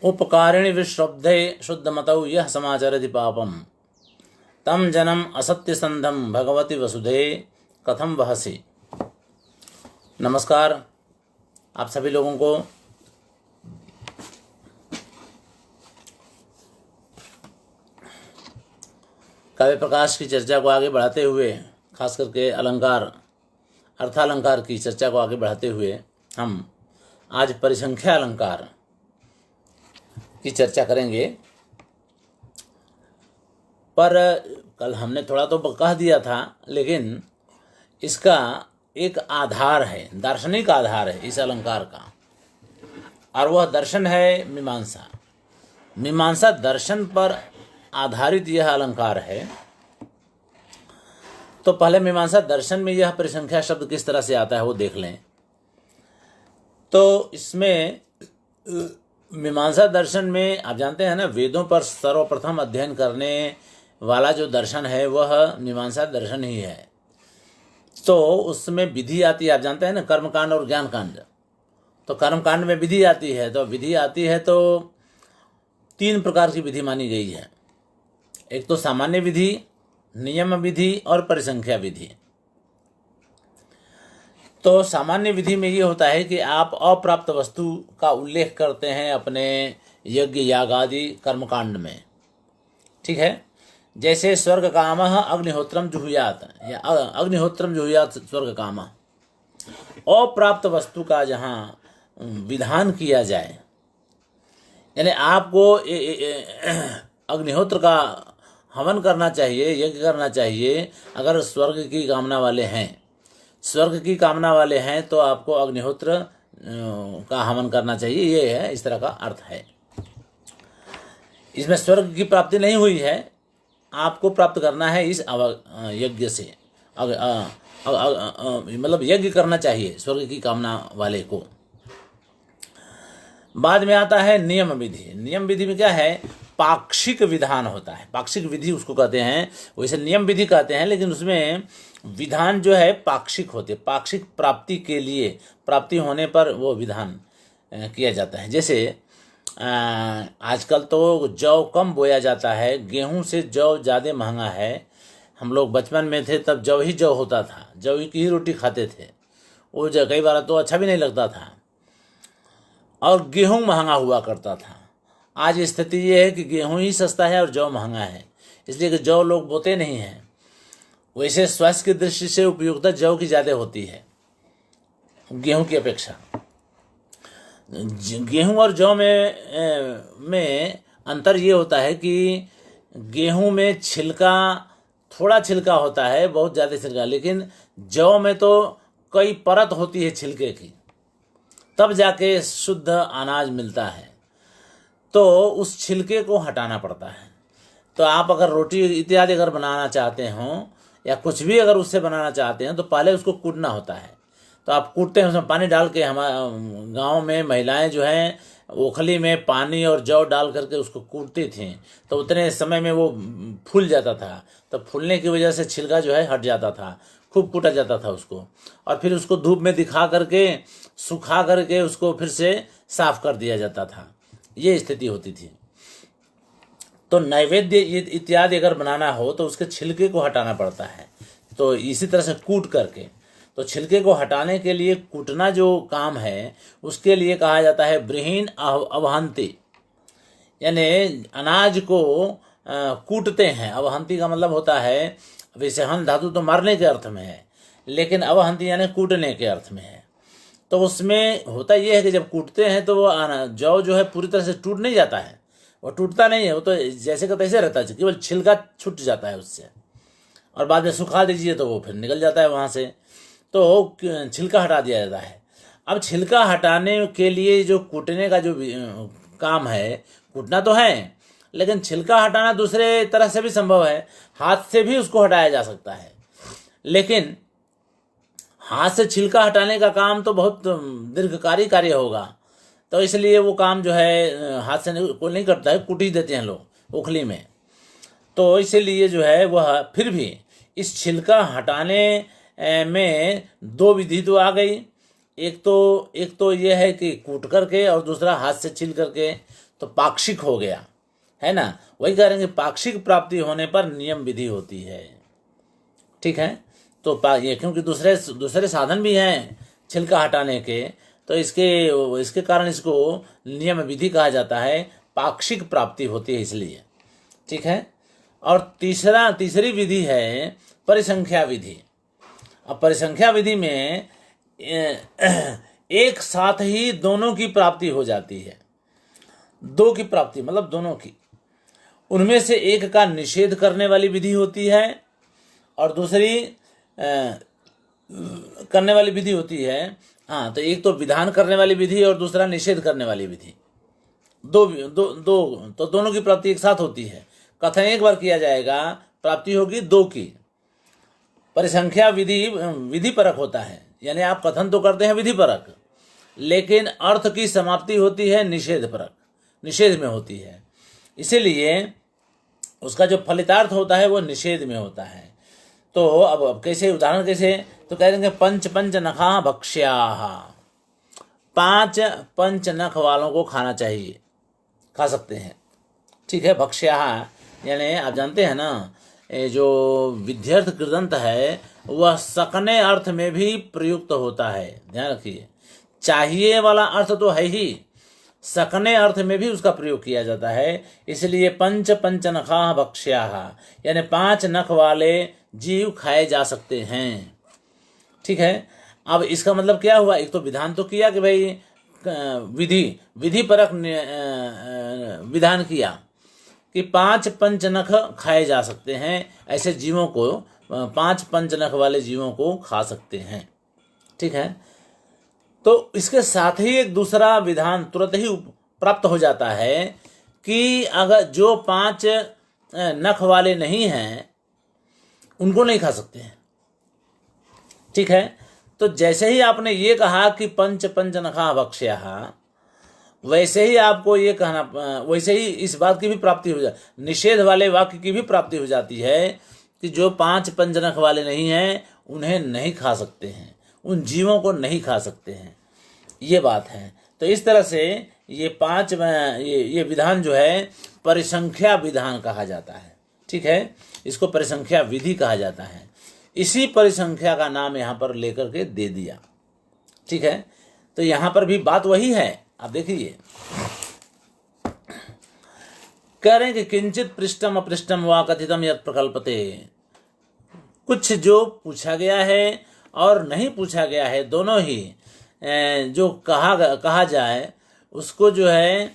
उपकारिणी विश्रब्धे शुद्धमतौ यह समाचरति पापम तम जनम असत्य संधम भगवती वसुधे कथम वहसी। नमस्कार आप सभी लोगों को। काव्य प्रकाश की चर्चा को आगे बढ़ाते हुए, खास करके अलंकार अर्थालंकार की चर्चा को आगे बढ़ाते हुए हम आज परिसंख्या अलंकार की चर्चा करेंगे। पर कल हमने थोड़ा तो कह दिया था, लेकिन इसका एक आधार है, दार्शनिक आधार है इस अलंकार का, और वह दर्शन है मीमांसा। मीमांसा दर्शन पर आधारित यह अलंकार है। तो पहले मीमांसा दर्शन में यह परिसंख्या शब्द किस तरह से आता है वो देख लें। तो इसमें मीमांसा दर्शन में आप जानते हैं ना, वेदों पर सर्वप्रथम अध्ययन करने वाला जो दर्शन है वह मीमांसा दर्शन ही है। तो उसमें विधि आती है, आप जानते हैं ना, कर्मकांड और ज्ञान कांड। तो कर्मकांड में विधि आती है, तो विधि आती है तो 3 प्रकार की विधि मानी गई है। एक तो सामान्य विधि, नियम विधि और परिसंख्या विधि। तो सामान्य विधि में ये होता है कि आप अप्राप्त वस्तु का उल्लेख करते हैं अपने यज्ञ याग आदि कर्मकांड में, ठीक है। जैसे स्वर्ग कामः अग्निहोत्रम जुहुयात, या अग्निहोत्रम जुहुयात स्वर्ग कामः। अप्राप्त वस्तु का जहाँ विधान किया जाए, यानी आपको अग्निहोत्र का हवन करना चाहिए, यज्ञ करना चाहिए। अगर स्वर्ग की कामना वाले हैं, स्वर्ग की कामना वाले हैं तो आपको अग्निहोत्र का हवन करना चाहिए। ये है, इस तरह का अर्थ है। इसमें स्वर्ग की प्राप्ति नहीं हुई है, आपको प्राप्त करना है इस यज्ञ से। मतलब यज्ञ करना चाहिए स्वर्ग की कामना वाले को। बाद में आता है नियम विधि। नियम विधि में क्या है, पाक्षिक विधान होता है, पाक्षिक विधि उसको कहते हैं। वैसे नियम विधि कहते हैं, लेकिन उसमें विधान जो है पाक्षिक होते, पाक्षिक प्राप्ति के लिए, प्राप्ति होने पर वो विधान किया जाता है। जैसे आजकल तो जौ कम बोया जाता है, गेहूं से जौ ज़्यादा महंगा है। हम लोग बचपन में थे तब जौ ही जौ होता था, जौ की ही रोटी खाते थे। वो कई बार तो अच्छा भी नहीं लगता था, और गेहूं महंगा हुआ करता था। आज स्थिति ये है कि गेहूं ही सस्ता है और जौ महंगा है, इसलिए कि जौ लोग बोते नहीं हैं। वैसे स्वास्थ्य की दृष्टि से उपयोगिता जौ की ज़्यादा होती है गेहूं की अपेक्षा। गेहूं और जौ में अंतर ये होता है कि गेहूं में छिलका, थोड़ा छिलका होता है, बहुत ज़्यादा छिलका, लेकिन जौ में तो कई परत होती है छिलके की, तब जाके शुद्ध अनाज मिलता है। तो उस छिलके को हटाना पड़ता है। तो आप अगर रोटी इत्यादि अगर बनाना चाहते हो, या कुछ भी अगर उससे बनाना चाहते हैं, तो पहले उसको कूटना होता है। तो आप कूटते हैं, उसमें पानी डाल के। हमारे गांव में महिलाएं जो हैं ओखली में पानी और जौ डाल करके उसको कूटती थीं, तो उतने समय में वो फूल जाता था। तो फूलने की वजह से छिलका जो है हट जाता था, खूब कूटा जाता था उसको, और फिर उसको धूप में दिखा करके, सुखा करके उसको फिर से साफ कर दिया जाता था। ये स्थिति होती थी। तो नैवेद्य इत्यादि अगर बनाना हो तो उसके छिलके को हटाना पड़ता है। तो इसी तरह से कूट करके, तो छिलके को हटाने के लिए कूटना जो काम है, उसके लिए कहा जाता है ब्रीहीन अवहंती, यानी अनाज को कूटते हैं। अवहंती का मतलब होता है, वैसे हन धातु तो मारने के अर्थ में है, लेकिन अवहंती यानी कूटने के अर्थ में है। तो उसमें होता यह है कि जब कूटते हैं तो वो जौ जो है पूरी तरह से टूट नहीं जाता है, वो टूटता नहीं है, वो तो जैसे का तैसे रहता है, केवल छिलका छूट जाता है उससे, और बाद में सुखा दीजिए तो वो फिर निकल जाता है वहाँ से। तो छिलका हटा दिया जाता है। अब छिलका हटाने के लिए जो कूटने का जो काम है, कूटना तो है, लेकिन छिलका हटाना दूसरे तरह से भी संभव है। हाथ से भी उसको हटाया जा सकता है, लेकिन हाथ से छिलका हटाने का काम तो बहुत दीर्घकारी कार्य होगा। तो इसलिए वो काम जो है हाथ से कोई नहीं करता है, कूट ही देते हैं लोग ओखली में। तो इसीलिए जो है वह फिर भी इस छिलका हटाने में 2 विधि तो आ गई। एक तो ये है कि कूट करके, और दूसरा हाथ से छील करके, तो पाक्षिक हो गया, है ना। वही कह रहे हैं कि पाक्षिक प्राप्ति होने पर नियम विधि होती है। ठीक है, तो ये क्योंकि दूसरे दूसरे साधन भी हैं छिलका हटाने के, तो इसके कारण इसको नियम विधि कहा जाता है, पाक्षिक प्राप्ति होती है इसलिए। ठीक है, और तीसरी विधि है परिसंख्या विधि। अब परिसंख्या विधि में एक साथ ही दोनों की प्राप्ति हो जाती है, दो की प्राप्ति मतलब दोनों की। उनमें से एक का निषेध करने वाली विधि होती है और दूसरी करने वाली विधि होती है। हाँ, तो एक तो विधान करने वाली विधि और दूसरा निषेध करने वाली विधि। तो दोनों की प्राप्ति एक साथ होती है। कथन एक बार किया जाएगा, प्राप्ति होगी दो की। परिसंख्या विधि परक होता है, यानी आप कथन तो करते हैं विधि परक, लेकिन अर्थ की समाप्ति होती है निषेध परक, निषेध में होती है। इसीलिए उसका जो फलितार्थ होता है वो निषेध में होता है। तो अब कैसे, उदाहरण कैसे, तो कह देंगे पंच नखा भक्ष्याः, 5 पंच नख वालों को खाना चाहिए, खा सकते हैं। ठीक है, भक्ष्याः यानी आप जानते हैं ना, जो विध्यर्थ कृदंत है वह सकने अर्थ में भी प्रयुक्त होता है, ध्यान रखिए। चाहिए वाला अर्थ तो है ही, सकने अर्थ में भी उसका प्रयोग किया जाता है। इसलिए पंच नखा भक्ष्याः यानी 5 नख वाले जीव खाए जा सकते हैं। ठीक है, अब इसका मतलब क्या हुआ, एक तो विधान तो किया कि भाई विधि परक विधान किया कि 5 पंच नख खाए जा सकते हैं, ऐसे जीवों को 5 पंच नख वाले जीवों को खा सकते हैं। ठीक है, तो इसके साथ ही एक दूसरा विधान तुरंत ही प्राप्त हो जाता है कि अगर जो 5 नख वाले नहीं हैं उनको नहीं खा सकते हैं। ठीक है, तो जैसे ही आपने ये कहा कि पंच नखा भक्ष्याः, वैसे ही आपको ये कहना, वैसे ही इस बात की भी प्राप्ति हो जाती, निषेध वाले वाक्य की भी प्राप्ति हो जाती है कि जो 5 पंचनख वाले नहीं हैं उन्हें नहीं खा सकते हैं, उन जीवों को नहीं खा सकते हैं, ये बात है। तो इस तरह से ये विधान जो है परिसंख्या विधान कहा जाता है। ठीक है, इसको परिसंख्या विधि कहा जाता है। इसी परिसंख्या का नाम यहाँ पर लेकर के दे दिया। ठीक है, तो यहाँ पर भी बात वही है। आप देखिए, कह रहे हैं कि किंचित पृष्ठम अपृष्ठम वा कथितम यत् प्रकल्पते, कुछ जो पूछा गया है और नहीं पूछा गया है, दोनों ही जो कहा जाए उसको जो है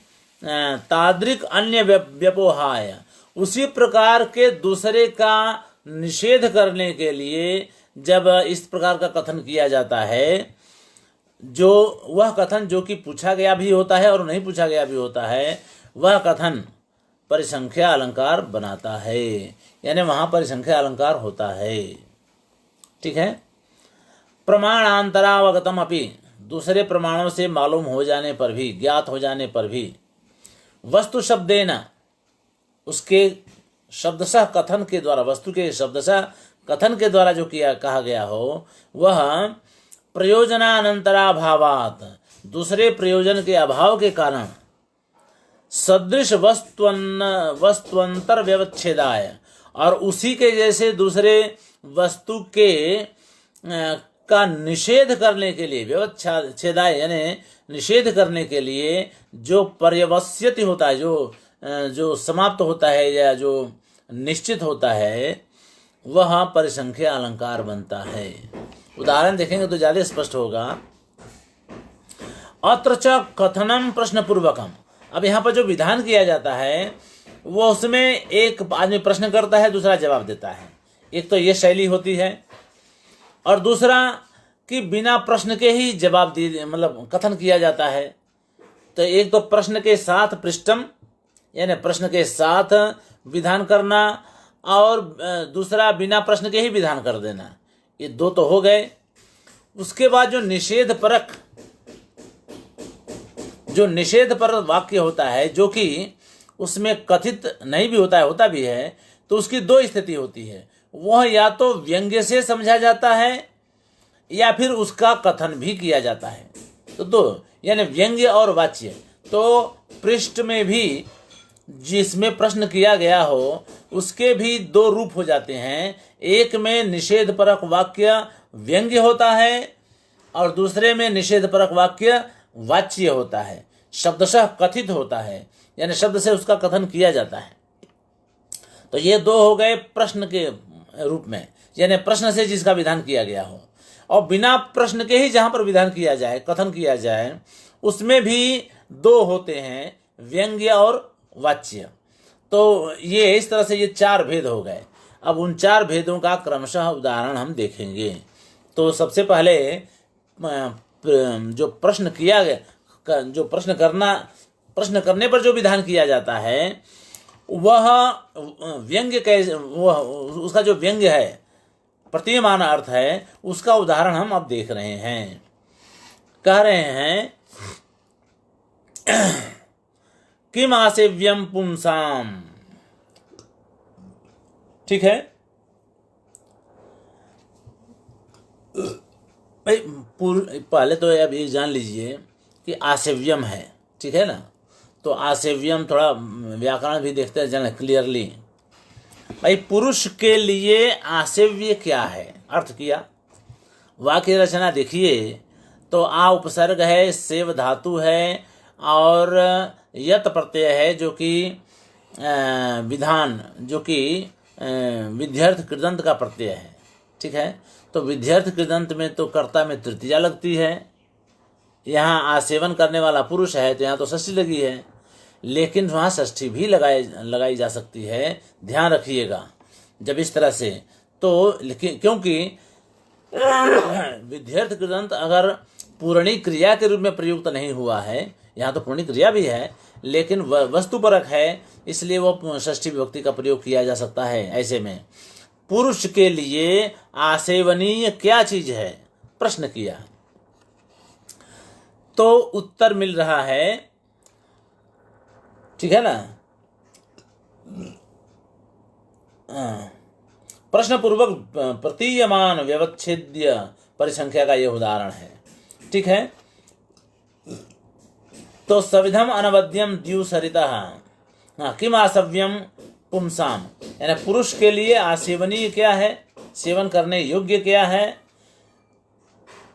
तादृक अन्य व्यपोहाय, उसी प्रकार के दूसरे का निषेध करने के लिए जब इस प्रकार का कथन किया जाता है, जो वह कथन जो कि पूछा गया भी होता है और नहीं पूछा गया भी होता है, वह कथन परिसंख्या अलंकार बनाता है, यानी वहाँ परिसंख्या अलंकार होता है। ठीक है, प्रमाणांतरावगतम अपि, दूसरे प्रमाणों से मालूम हो जाने पर भी, ज्ञात हो जाने पर भी, वस्तु शब्देन, उसके शब्दशः कथन के द्वारा, वस्तु के शब्दशः कथन के द्वारा जो कहा गया हो, वह प्रयोजनानंतराभावात्, दूसरे प्रयोजन के अभाव के कारण, सदृश वस्तुअंतर व्यवच्छेदाय, और उसी के जैसे दूसरे वस्तु के का निषेध करने के लिए, व्यवच्छेदाय यानी निषेध करने के लिए जो पर्यवस्यति होता है, जो समाप्त होता है या जो निश्चित होता है, वह परिसंख्या अलंकार बनता है। उदाहरण देखेंगे तो ज्यादा स्पष्ट होगा। अत्र च कथनम प्रश्न पूर्वकम, अब यहाँ पर जो विधान किया जाता है वो उसमें एक आदमी प्रश्न करता है, दूसरा जवाब देता है। एक तो ये शैली होती है, और दूसरा कि बिना प्रश्न के ही जवाब दिए, मतलब कथन किया जाता है। तो एक तो प्रश्न के साथ पृष्ठम यानी प्रश्न के साथ विधान करना, और दूसरा बिना प्रश्न के ही विधान कर देना, ये दो तो हो गए। उसके बाद जो निषेध परक वाक्य होता है, जो कि उसमें कथित नहीं भी होता है, होता भी है, तो उसकी दो स्थिति होती है। वह या तो व्यंग्य से समझा जाता है या फिर उसका कथन भी किया जाता है। तो दो यानी व्यंग्य और वाच्य। तो पृष्ठ में भी जिसमें प्रश्न किया गया हो उसके भी दो रूप हो जाते हैं। एक में निषेध परक वाक्य व्यंग्य होता है और दूसरे में निषेध परक वाक्य वाच्य होता है, शब्दशः कथित होता है, यानी शब्द से उसका कथन किया जाता है। तो ये दो हो गए प्रश्न के रूप में, यानी प्रश्न से जिसका विधान किया गया हो। और बिना प्रश्न के ही जहां पर विधान किया जाए, कथन किया जाए, उसमें भी दो होते हैं, व्यंग्य और वाच्य। तो ये इस तरह से ये चार भेद हो गए। अब उन चार भेदों का क्रमशः उदाहरण हम देखेंगे। तो सबसे पहले जो प्रश्न किया गया, जो प्रश्न करने पर जो विधान किया जाता है वह व्यंग्य कैसे, वह उसका जो व्यंग्य है, प्रतीयमान अर्थ है, उसका उदाहरण हम अब देख रहे हैं। कह रहे हैं किम आसेव्यम पुंसाम। ठीक है भाई, पहले तो अब ये जान लीजिए कि आसेव्यम है, ठीक है ना। तो आसेव्यम थोड़ा व्याकरण भी देखते हैं जान क्लियरली। भाई पुरुष के लिए आसेव्य क्या है, अर्थ किया। वाक्य रचना देखिए तो आ उपसर्ग है, सेव धातु है और यत प्रत्यय है जो कि विधान, जो कि विध्यर्थ कृदंत का प्रत्यय है। ठीक है, तो विध्यर्थ कृदंत में तो कर्ता में तृतीया लगती है। यहाँ आसेवन करने वाला पुरुष है तो यहाँ तो षष्ठी लगी है, लेकिन वहाँ षष्ठी भी लगाई जा सकती है। ध्यान रखिएगा जब इस तरह से, तो क्योंकि विध्यर्थ कृदंत अगर पूर्णी क्रिया के रूप में प्रयुक्त नहीं हुआ है, यहाँ तो पूर्णी क्रिया भी है लेकिन वस्तुपरक है, इसलिए वो षष्ठी विभक्ति का प्रयोग किया जा सकता है। ऐसे में पुरुष के लिए आसेवनीय क्या चीज है, प्रश्न किया तो उत्तर मिल रहा है, ठीक है ना। प्रश्न पूर्वक प्रतीयमान व्यवच्छेद्य परिसंख्या का यह उदाहरण है। ठीक है, तो सविधम अनवद्यम द्युसरितः किम आसव्यम पुंसाम, यानी पुरुष के लिए आसेवनीय क्या है, सेवन करने योग्य क्या है।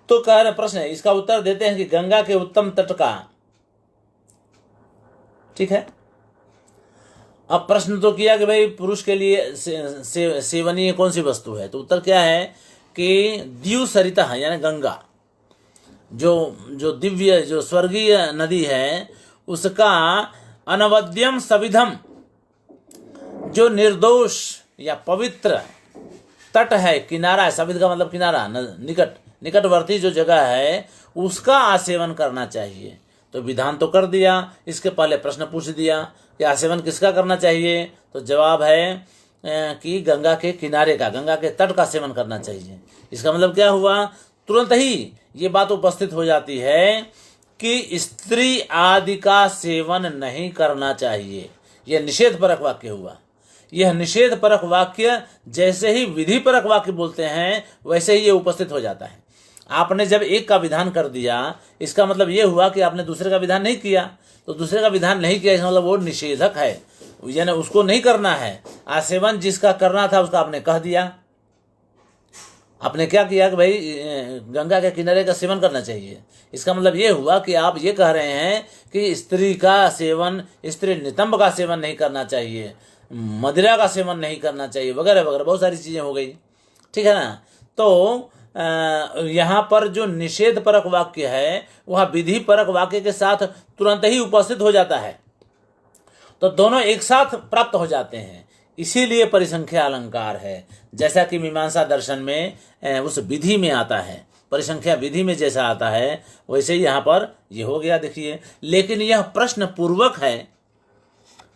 तो कह रहे प्रश्न है, इसका उत्तर देते हैं कि गंगा के उत्तम तट का। ठीक है, अब प्रश्न तो किया कि भाई पुरुष के लिए सेवनीय कौन सी वस्तु है, तो उत्तर क्या है कि द्युसरितः यानी गंगा, जो दिव्य, जो स्वर्गीय नदी है, उसका अनवद्यम सविधम, जो निर्दोष या पवित्र तट है, किनारा है, सविध का मतलब किनारा, निकटवर्ती जो जगह है, उसका आसेवन करना चाहिए। तो विधान तो कर दिया, इसके पहले प्रश्न पूछ दिया कि आसेवन किसका करना चाहिए, तो जवाब है कि गंगा के किनारे का, गंगा के तट का सेवन करना चाहिए। इसका मतलब क्या हुआ, तुरंत ही ये बात उपस्थित हो जाती है कि स्त्री आदि का सेवन नहीं करना चाहिए। यह निषेध परक वाक्य हुआ। यह निषेध परक वाक्य जैसे ही विधि परक वाक्य बोलते हैं वैसे ही ये उपस्थित हो जाता है। आपने जब एक का विधान कर दिया, इसका मतलब ये हुआ कि आपने दूसरे का विधान नहीं किया। तो दूसरे का विधान नहीं किया इसका मतलब वो निषेधक है, यानी उसको नहीं करना है। आसेवन जिसका करना था उसका आपने कह दिया। आपने क्या किया कि भाई गंगा के किनारे का सेवन करना चाहिए। इसका मतलब ये हुआ कि आप ये कह रहे हैं कि स्त्री का सेवन, स्त्री नितंब का सेवन नहीं करना चाहिए, मदिरा का सेवन नहीं करना चाहिए, वगैरह वगैरह बहुत सारी चीजें हो गई। ठीक है ना। तो यहाँ पर जो निषेध परक वाक्य है वह विधि परक वाक्य के साथ तुरंत ही उपस्थित हो जाता है, तो दोनों एक साथ प्राप्त हो जाते हैं। इसीलिए परिसंख्या अलंकार है, जैसा कि मीमांसा दर्शन में उस विधि में आता है, परिसंख्या विधि में जैसा आता है वैसे ही यहाँ पर ये हो गया। देखिए, लेकिन यह प्रश्न पूर्वक है।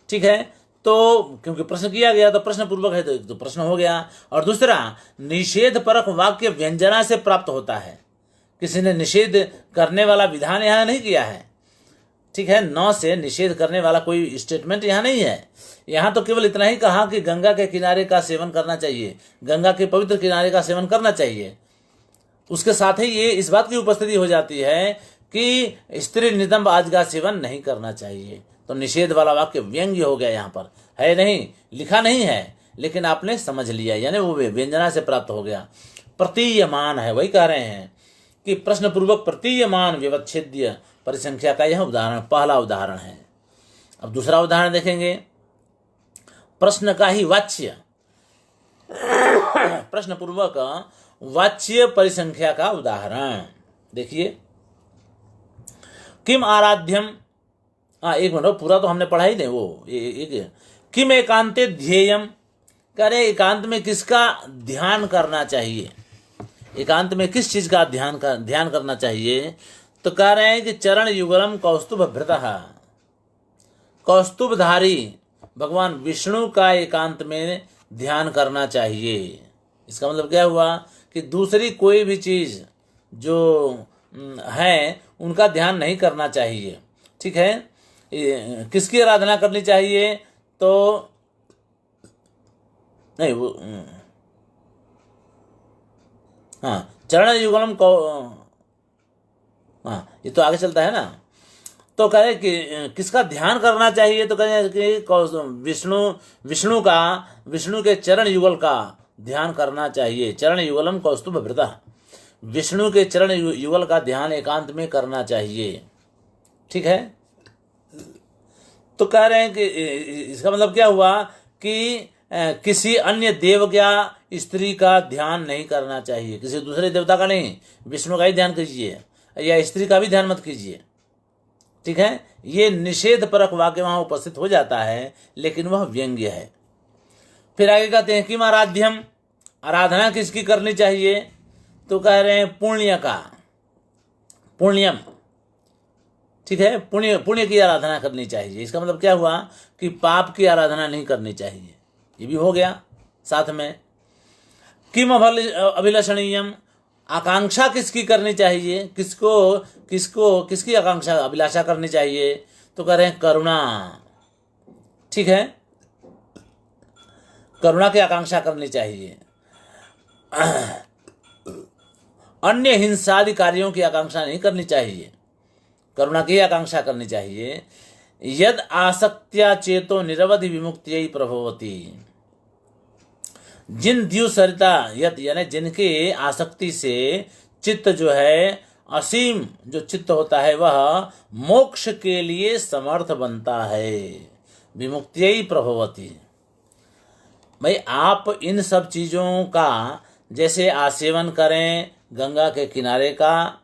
ठीक है, तो क्योंकि प्रश्न किया गया तो प्रश्न पूर्वक है, तो प्रश्न हो गया। और दूसरा, निषेध परक वाक्य व्यंजना से प्राप्त होता है। किसी ने निषेध करने वाला विधान यहाँ नहीं किया है। ठीक है, नौ से निषेध करने वाला कोई स्टेटमेंट यहाँ नहीं है। यहाँ तो केवल इतना ही कहा कि गंगा के किनारे का सेवन करना चाहिए, गंगा के पवित्र किनारे का सेवन करना चाहिए। उसके साथ ही ये इस बात की उपस्थिति हो जाती है कि स्त्री नितंब आज का सेवन नहीं करना चाहिए। तो निषेध वाला वाक्य व्यंग्य हो गया, यहाँ पर है नहीं, लिखा नहीं है, लेकिन आपने समझ लिया, यानी वो व्यंजना से प्राप्त हो गया। प्रतीयमान है, वही कह रहे हैं कि प्रश्न पूर्वक प्रतीयमान व्यवच्छेद्य परिसंख्या का यह उदाहरण पहला उदाहरण है। अब दूसरा उदाहरण देखेंगे, प्रश्न का ही वाच्य, प्रश्न पूर्वक वाच्य परिसंख्या का उदाहरण देखिए। किम आराध्यम, एक मिनट, पूरा तो हमने पढ़ा ही नहीं, वो एक किम एकांते ध्येयम, कह रहे एकांत में किसका ध्यान करना चाहिए, एकांत में किस चीज का ध्यान करना चाहिए। तो कह रहे हैं कि चरण युगलम कौस्तुभ भृतः, कौस्तुभधारी भगवान विष्णु का एकांत में ध्यान करना चाहिए। इसका मतलब क्या हुआ कि दूसरी कोई भी चीज जो है उनका ध्यान नहीं करना चाहिए। ठीक है, किसकी आराधना करनी चाहिए, तो नहीं वो हाँ, चरण युगलम को, हाँ ये तो आगे चलता है ना। तो कहे कि किसका ध्यान करना चाहिए, तो कहे कि विष्णु के चरण युगल का ध्यान करना चाहिए। चरण युगलम कौस्तुभ भृतः, विष्णु के चरण युगल का ध्यान एकांत में करना चाहिए। ठीक है, तो कह रहे हैं कि इसका मतलब क्या हुआ कि किसी अन्य देव या स्त्री का ध्यान नहीं करना चाहिए, किसी दूसरे देवता का नहीं, विष्णु का ही ध्यान कीजिए, या स्त्री का भी ध्यान मत कीजिए। ठीक है, ये निषेध परक वाक्य वहां उपस्थित हो जाता है, लेकिन वह व्यंग्य है। फिर आगे कहते हैं किम आराध्यम, आराधना किसकी करनी चाहिए, तो कह रहे हैं पुण्य का, पुण्यम। ठीक है, पुण्य की आराधना करनी चाहिए। इसका मतलब क्या हुआ कि पाप की आराधना नहीं करनी चाहिए, ये भी हो गया साथ में। किम अभिलषणीयम, आकांक्षा किसकी करनी चाहिए, किसकी आकांक्षा अभिलाषा करनी चाहिए, तो कह रहे हैं करुणा। ठीक है, करुणा की आकांक्षा करनी चाहिए। अन्य हिंसादि कार्यों की आकांक्षा नहीं करनी चाहिए, करुणा की आकांक्षा करनी चाहिए। यद आसक्त्या चेतो निरवधि विमुक्ति प्रभवती, जिन द्युसरिता यत, यानी जिनके आसक्ति से चित्त जो है असीम जो चित्त होता है वह मोक्ष के लिए समर्थ बनता है। विमुक्ति प्रभवती, भाई आप इन सब चीजों का जैसे आसेवन करें, गंगा के किनारे का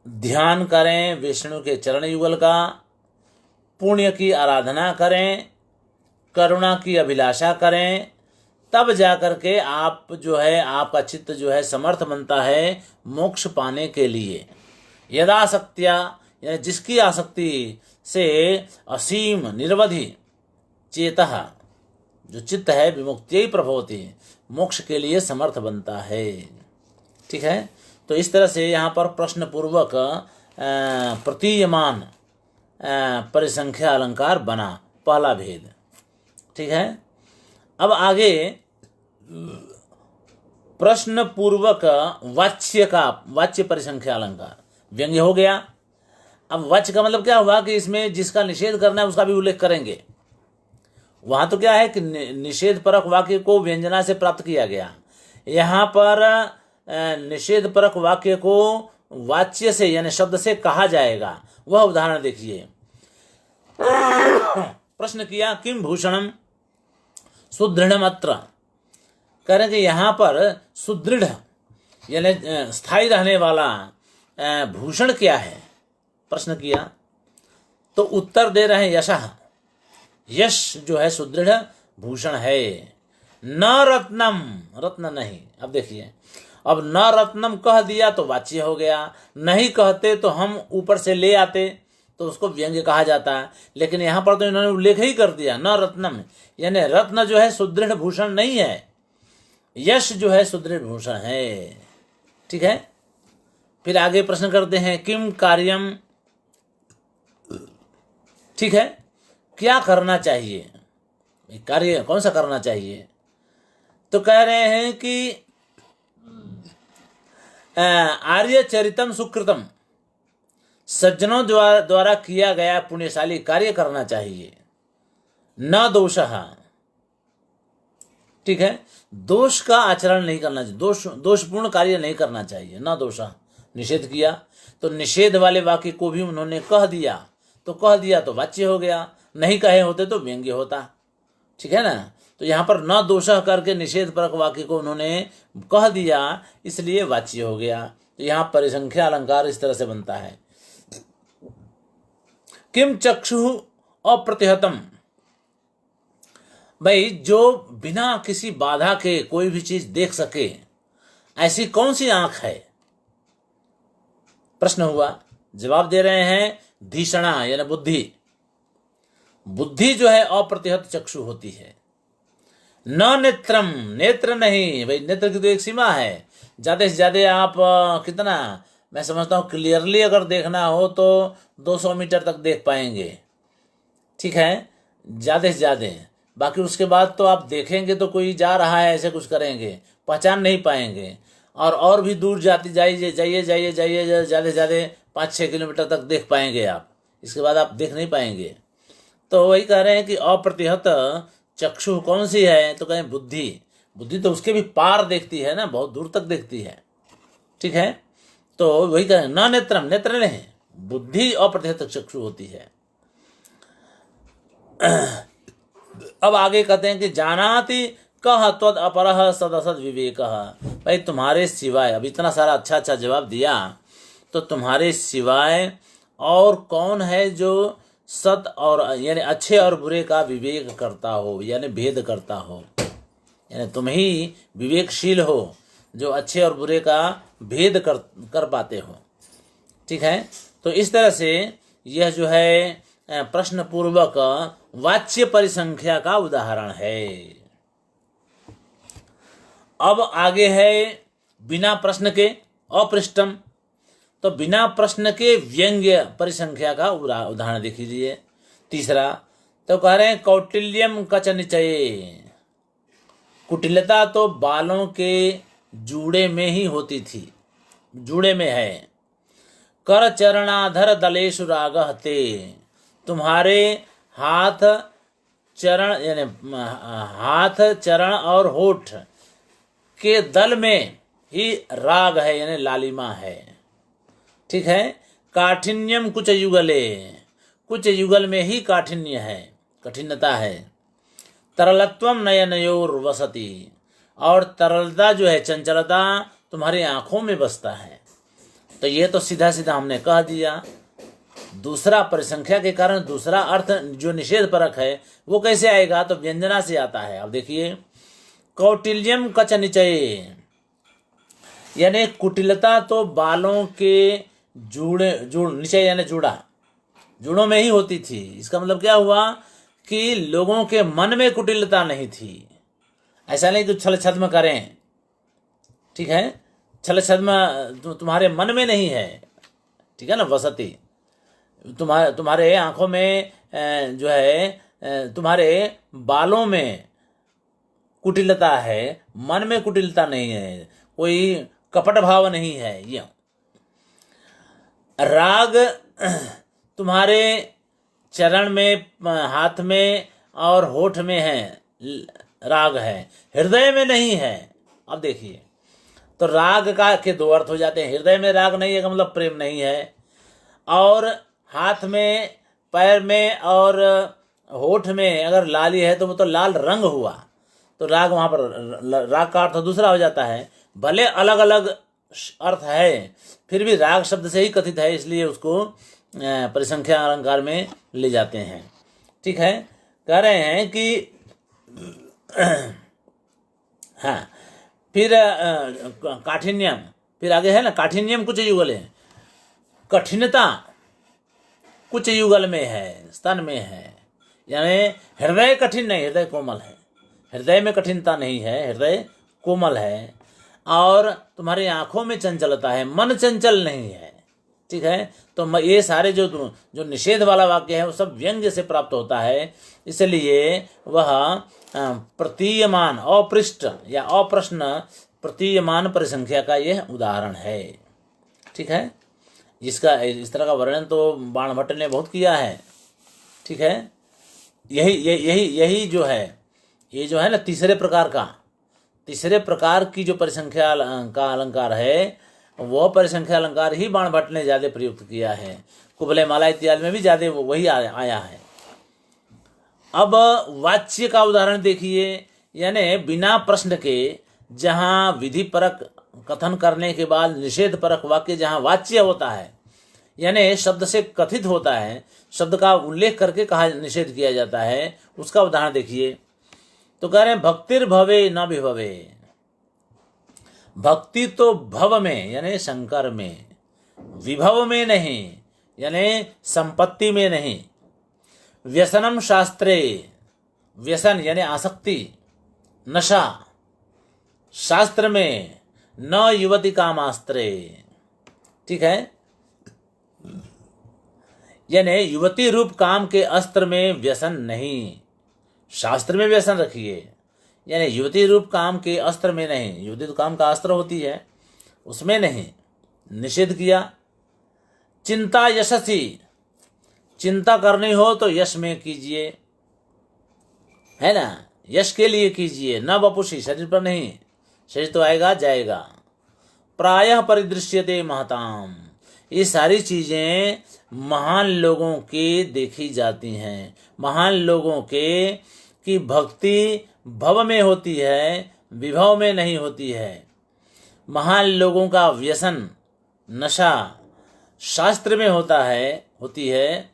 ध्यान करें, विष्णु के चरण युगल का, पुण्य की आराधना करें, करुणा की अभिलाषा करें, तब जाकर के आप जो है आपका चित्त जो है समर्थ बनता है मोक्ष पाने के लिए। यदासक्त्या, यानी जिसकी आसक्ति से असीम निरवधि चेतः, जो चित्त है विमुक्ति प्रभवती, मोक्ष के लिए समर्थ बनता है। ठीक है, तो इस तरह से यहाँ पर प्रश्न पूर्वक प्रतीयमान परिसंख्या अलंकार बना, पहला भेद। ठीक है, अब आगे प्रश्न पूर्वक वाच्य परिसंख्या अलंकार व्यंग्य हो गया। अब वाच्य का मतलब क्या हुआ कि इसमें जिसका निषेध करना है उसका भी उल्लेख करेंगे। वहां तो क्या है कि निषेध परक वाक्य को व्यंजना से प्राप्त किया गया, यहाँ पर निषेध परक वाक्य को वाच्य से यानी शब्द से कहा जाएगा। वह उदाहरण देखिए। प्रश्न किया किम भूषणम सुदृढ़ अत्र, कह रहे कि यहाँ पर सुदृढ़ यानी स्थायी रहने वाला भूषण क्या है, प्रश्न किया। तो उत्तर दे रहे हैं यशः, यश जो है सुदृढ़ भूषण है। न रत्नम, रत्न नहीं। अब देखिए, अब न रत्नम कह दिया तो वाच्य हो गया, नहीं कहते तो हम ऊपर से ले आते तो उसको व्यंग्य कहा जाता है। लेकिन यहाँ पर तो इन्होंने उल्लेख ही कर दिया न रत्नम, यानी रत्न जो है सुदृढ़ भूषण नहीं है, यश जो है सुदृढ़ भूषण है। ठीक है, फिर आगे प्रश्न करते हैं किम कार्यम, ठीक है, क्या करना चाहिए, कार्य कौन सा करना चाहिए। तो कह रहे हैं कि आर्य चरितम सुकृतम, सज्जनों द्वारा किया गया पुण्यशाली कार्य करना चाहिए। न दोषः, ठीक है, दोष का आचरण नहीं करना चाहिए, दोषपूर्ण कार्य नहीं करना चाहिए। न दोषः, निषेध किया तो निषेध वाले वाक्य को भी उन्होंने कह दिया, तो कह दिया तो वाच्य हो गया, नहीं कहे होते तो व्यंग्य होता, ठीक है ना। तो यहाँ पर न दोषः करके निषेध परक वाक्य को उन्होंने कह दिया, इसलिए वाच्य हो गया। तो यहाँ परिसंख्या अलंकार इस तरह से बनता है। किम चक्षु अप्रतिहतम, भाई जो बिना किसी बाधा के कोई भी चीज देख सके, ऐसी कौन सी आंख है, प्रश्न हुआ। जवाब दे रहे हैं धीषणा यानी बुद्धि। बुद्धि जो है अप्रतिहत चक्षु होती है। न नेत्रम, नेत्र नहीं, भाई नेत्र की तो एक सीमा है, ज्यादा से ज्यादा आप कितना, मैं समझता हूं क्लियरली अगर देखना हो तो 200 मीटर तक देख पाएंगे, ठीक है, ज्यादा से ज्यादा। बाकी उसके बाद तो आप देखेंगे तो कोई जा रहा है ऐसे कुछ करेंगे, पहचान नहीं पाएंगे। और भी दूर जाइए ज़्यादा से ज़्यादा 5-6 किलोमीटर तक देख पाएंगे आप, इसके बाद आप देख नहीं पाएंगे। तो वही कह रहे हैं कि अप्रतिहत चक्षु कौन सी है, तो कहें बुद्धि। बुद्धि तो उसके भी पार देखती है ना, बहुत दूर तक देखती है, ठीक है। तो वही कहें न नेत्रम, नेत्र नहीं, बुद्धि अप्रतिहत चक्षु होती है। अब आगे कहते हैं कि जानाति कह त्वद अपरः सदसद विवेक। भाई तुम्हारे सिवाय, अब इतना सारा अच्छा अच्छा जवाब दिया, तो तुम्हारे सिवाय और कौन है जो सत और यानी अच्छे और बुरे का विवेक करता हो, यानी भेद करता हो, यानी तुम ही विवेकशील हो जो अच्छे और बुरे का भेद कर पाते हो, ठीक है। तो इस तरह से यह जो है प्रश्न पूर्वक वाच्य परिसंख्या का उदाहरण है। अब आगे है बिना प्रश्न के अपृष्टम, तो बिना प्रश्न के व्यंग्य परिसंख्या का उदाहरण देख लीजिए। तीसरा तो कह रहे हैं कौटिल्यम कच निचये, कुटिलता तो बालों के जूड़े में ही होती थी, जूड़े में है। कर चरणाधर दलेषु रागः ते, तुम्हारे हाथ चरण यानी हाथ चरण और होठ के दल में ही राग है यानी लालिमा है, ठीक है। काठिन्यम कुछ युगले, कुछ युगल में ही काठिन्य है, कठिनता है। तरलत्वम नयनयोर वसति, और तरलता जो है चंचलता तुम्हारी आंखों में बसता है। तो ये तो सीधा सीधा हमने कह दिया। दूसरा परिसंख्या के कारण दूसरा अर्थ जो निषेध परक है वो कैसे आएगा, तो व्यंजना से आता है। अब देखिए कौटिल्यम कच निचये, यानी कुटिलता तो बालों के जुड़ निचय यानी जुड़ों में ही होती थी। इसका मतलब क्या हुआ कि लोगों के मन में कुटिलता नहीं थी। ऐसा नहीं कि छल छद्म करें, ठीक है, छल छद्म तुम्हारे मन में नहीं है, ठीक है ना। वसती तुम्हारे आंखों में जो है तुम्हारे बालों में कुटिलता है, मन में कुटिलता नहीं है, कोई कपट भाव नहीं है। ये राग तुम्हारे चरण में, हाथ में और होठ में है, राग है, हृदय में नहीं है। अब देखिए तो राग का के दो अर्थ हो जाते हैं। हृदय में राग नहीं है का मतलब प्रेम नहीं है, और हाथ में, पैर में और होठ में अगर लाली है तो वो तो लाल रंग हुआ, तो राग वहाँ पर राग का अर्थ दूसरा हो जाता है। भले अलग अलग अर्थ है, फिर भी राग शब्द से ही कथित है, इसलिए उसको परिसंख्या अलंकार में ले जाते हैं, ठीक है। कह रहे हैं कि हाँ, फिर काठिन्यम, फिर आगे है ना काठिन्यम कुछ युगल है, कठिनता कुछ युगल में है, स्तन में है, यानी हृदय कठिन नहीं, हृदय कोमल है। हृदय में कठिनता नहीं है, हृदय कोमल है। और तुम्हारी आंखों में चंचलता है, मन चंचल नहीं है, ठीक है। तो ये सारे जो निषेध वाला वाक्य है वो सब व्यंग्य से प्राप्त होता है, इसलिए वह प्रतीयमान अपृष्ट या अप्रश्न प्रतीयमान परिसंख्या का यह उदाहरण है। ठीक है, इसका इस तरह का वर्णन तो बाणभट्ट ने बहुत किया है। ठीक है, यही जो है, ये जो है ना तीसरे प्रकार की जो परिसंख्या का अलंकार है, वह परिसंख्या अलंकार ही बाणभट्ट ने ज़्यादा प्रयुक्त किया है। कुबले माला इत्यादि में भी ज़्यादा वही आया है। अब वाच्य का उदाहरण देखिए, यानी बिना प्रश्न के जहाँ विधि परक कथन करने के बाद निषेध परक वाक्य जहाँ वाच्य होता है, यानी शब्द से कथित होता है, शब्द का उल्लेख करके कहा निषेध किया जाता है, उसका उदाहरण देखिए। तो कह रहे हैं भक्तिर भवे न विभवे। भक्ति तो भव में यानी शंकर में, विभव में नहीं यानी संपत्ति में नहीं। व्यसनम शास्त्रे, व्यसन यानी आसक्ति, नशा शास्त्र में, न युवती कामास्त्रे। ठीक है, यानी युवती रूप काम के अस्त्र में व्यसन नहीं, शास्त्र में व्यसन रखिए, यानी युवती रूप काम के अस्त्र में नहीं। युवती तो काम का अस्त्र होती है, उसमें नहीं, निषेध किया। चिंता यशसी, चिंता करनी हो तो यश में कीजिए, है ना, यश के लिए कीजिए, न वपुषी, शरीर पर नहीं, शरीर तो आएगा जाएगा। प्रायः परिदृश्यते महताम, ये सारी चीजें महान लोगों की देखी जाती हैं। महान लोगों के की भक्ति भव में होती है, विभव में नहीं होती है। महान लोगों का व्यसन, नशा शास्त्र में होती है,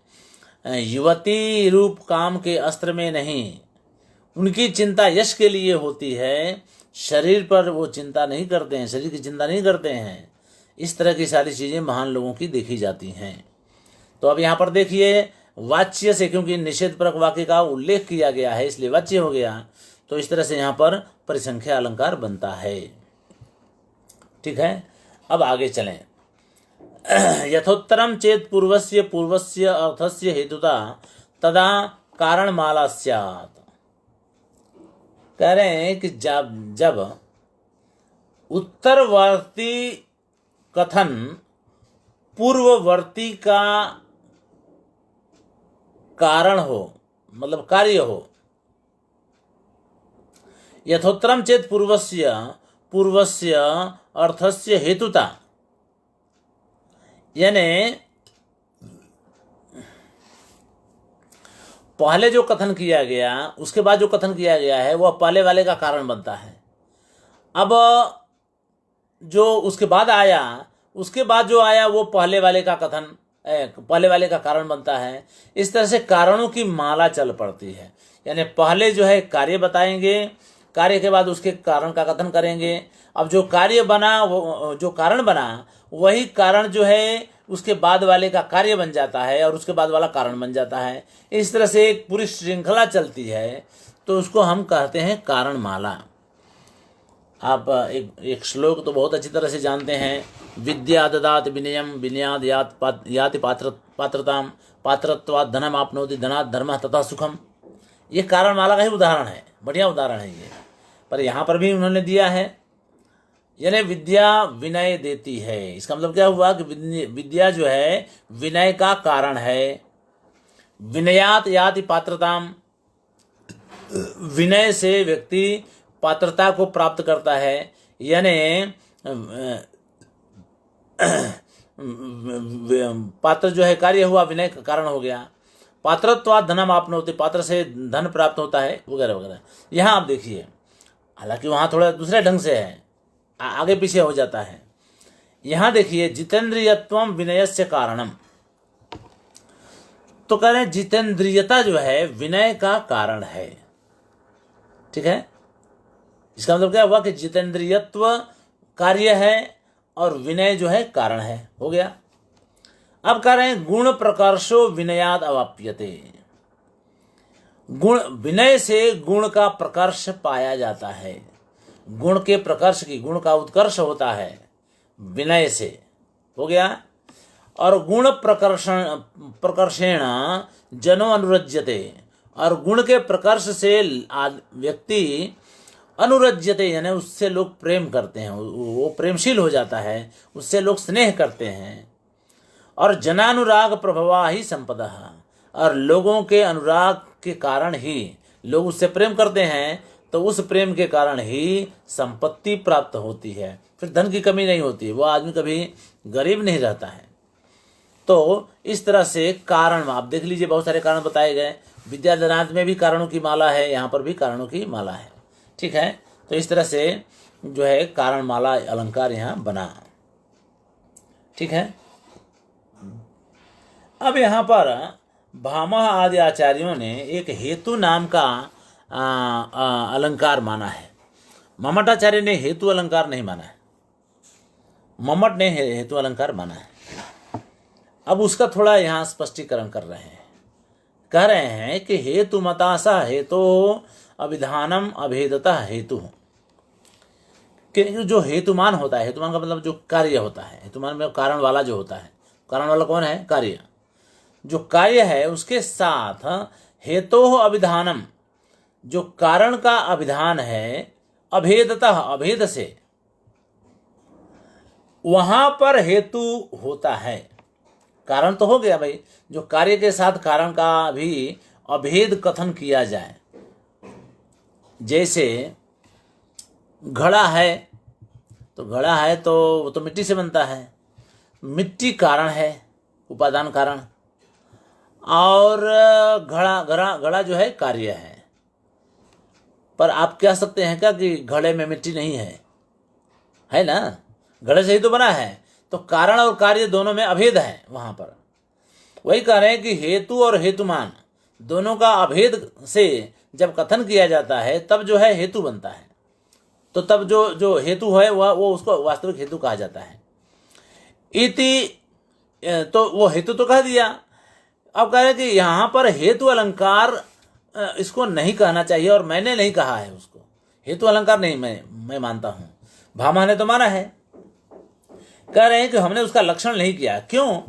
युवती रूप काम के अस्त्र में नहीं। उनकी चिंता यश के लिए होती है, शरीर पर वो चिंता नहीं करते हैं, शरीर की चिंता नहीं करते हैं। इस तरह की सारी चीज़ें महान लोगों की देखी जाती हैं। तो अब यहाँ पर देखिए वाच्य से, क्योंकि निषेध परक वाक्य का उल्लेख किया गया है इसलिए वाच्य हो गया, तो इस तरह से यहाँ पर परिसंख्या अलंकार बनता है। ठीक है, अब आगे चलें। यथोत्तरम चेत पूर्वस्य अर्थस्य हेतुता तदा कारणमाला स्यात्। कह रहे हैं कि जब उत्तरवर्ती कथन पूर्ववर्ती का कारण हो, मतलब कार्य हो। यथोत्तरम चेत पूर्वस्य अर्थस्य हेतुता, यानी पहले जो कथन किया गया उसके बाद जो कथन किया गया है वह पहले वाले का कारण बनता है। अब जो उसके बाद जो आया वो पहले वाले का कथन, पहले वाले का कारण बनता है। इस तरह से कारणों की माला चल पड़ती है, यानी पहले जो है कार्य बताएंगे, कार्य के बाद उसके कारण का कथन करेंगे। अब जो कार्य बना, वो जो कारण बना, वही कारण जो है उसके बाद वाले का कार्य बन जाता है और उसके बाद वाला कारण बन जाता है। इस तरह से एक पूरी श्रृंखला चलती है, तो उसको हम कहते हैं कारण माला। आप एक श्लोक तो बहुत अच्छी तरह से जानते हैं, विद्या ददात विनयम विनयाद याति पात्रताम पात्रत्वात् धनम आपनोति धनात् धर्मः तथा सुखम। ये कारण माला का ही उदाहरण है, बढ़िया उदाहरण है ये। पर यहाँ पर भी उन्होंने दिया है, यानी विद्या विनय देती है। इसका मतलब क्या हुआ कि विद्या जो है विनय का कारण है। विनयात याति पात्रताम, विनय से व्यक्ति पात्रता को प्राप्त करता है, यानी पात्र जो है कार्य हुआ, विनय का कारण हो गया। पात्रत्वात् धनम आपनोति, पात्र से धन प्राप्त होता है, वगैरह वगैरह। यहाँ आप देखिए, हालांकि वहाँ थोड़ा दूसरे ढंग से है, आगे पीछे हो जाता है। यहाँ देखिए जितेंद्रियत्वम विनयस्य कारणम, तो कह रहे हैं जितेंद्रियता जो है विनय का कारण है। ठीक है, इसका मतलब क्या हुआ कि जितेंद्रियत्व कार्य है और विनय जो है कारण है, हो गया। अब कह रहे हैं गुण प्रकर्षो विनयाद अवाप्यते, गुण विनय से गुण का प्रकर्ष पाया जाता है। गुण के प्रकर्ष की, गुण का उत्कर्ष होता है विनय से, हो गया। और गुण प्रकर्षेण जनो अनुरज्यते, और गुण के प्रकर्ष से व्यक्ति अनुरज्यते यानी उससे लोग प्रेम करते हैं, वो प्रेमशील हो जाता है, उससे लोग स्नेह करते हैं। और जनानुराग प्रभवा ही संपदा, और लोगों के अनुराग के कारण ही लोग उससे प्रेम करते हैं, तो उस प्रेम के कारण ही संपत्ति प्राप्त होती है, फिर धन की कमी नहीं होती, वो आदमी कभी गरीब नहीं रहता है। तो इस तरह से कारण आप देख लीजिए, बहुत सारे कारण बताए गए। विद्याधनाद में भी कारणों की माला है, यहाँ पर भी कारणों की माला है। ठीक है, तो इस तरह से जो है कारण माला अलंकार यहाँ बना। ठीक है, अब यहाँ पर भामह आदि आचार्यों ने एक हेतु नाम का अलंकार माना है। मम्मटाचार्य ने हेतु अलंकार नहीं माना है, मम्मट ने हेतु अलंकार माना है। अब उसका थोड़ा यहाँ स्पष्टीकरण कर रहे हैं, कह रहे हैं कि हेतु मतासा हेतु अभिधानम अभेदता हेतु, कि जो हेतुमान होता है, हेतुमान का मतलब जो कार्य होता है, हेतुमान में कारण वाला जो होता है, कारण वाला कौन है? कार्य। जो कार्य है उसके साथ हेतु अभिधानम, जो कारण का अभिधान है, अभेदता अभेद से, वहां पर हेतु होता है। कारण तो हो गया भाई, जो कार्य के साथ कारण का भी अभेद कथन किया जाए। जैसे घड़ा है, तो घड़ा है तो वो तो मिट्टी से बनता है, मिट्टी कारण है, उपादान कारण, और घड़ा जो है कार्य है। पर आप कह सकते हैं क्या कि घड़े में मिट्टी नहीं है ना, घड़े से ही तो बना है, तो कारण और कार्य दोनों में अभेद है। वहां पर वही कह रहे हैं कि हेतु और हेतुमान दोनों का अभेद से जब कथन किया जाता है तब जो है हेतु बनता है, तो तब जो हेतु है वो उसको वास्तविक हेतु कहा जाता है। इति, तो वो हेतु तो कह दिया। अब कह रहे हैं कि यहाँ पर हेतु अलंकार इसको नहीं कहना चाहिए, और मैंने नहीं कहा है उसको, हेतु अलंकार नहीं मैं मानता हूं, भामा ने तो माना है। कह रहे हैं कि हमने उसका लक्षण नहीं किया। क्यों?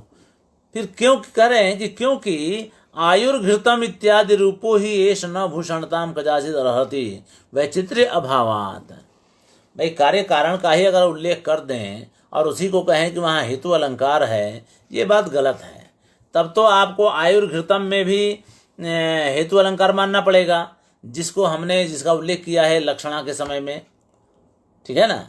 फिर क्यों कह रहे हैं कि क्योंकि आयुर्घृतम इत्यादि रूपो ही एष न भूषणताम कदाचित रहती वैचित्र्य अभावात। भाई कार्य कारण का ही अगर उल्लेख कर दें और उसी को कहें कि वहाँ हेतु अलंकार है, ये बात गलत है। तब तो आपको आयुर्घृतम में भी हेतु अलंकार मानना पड़ेगा, जिसका उल्लेख किया है लक्षणा के समय में। ठीक है ना,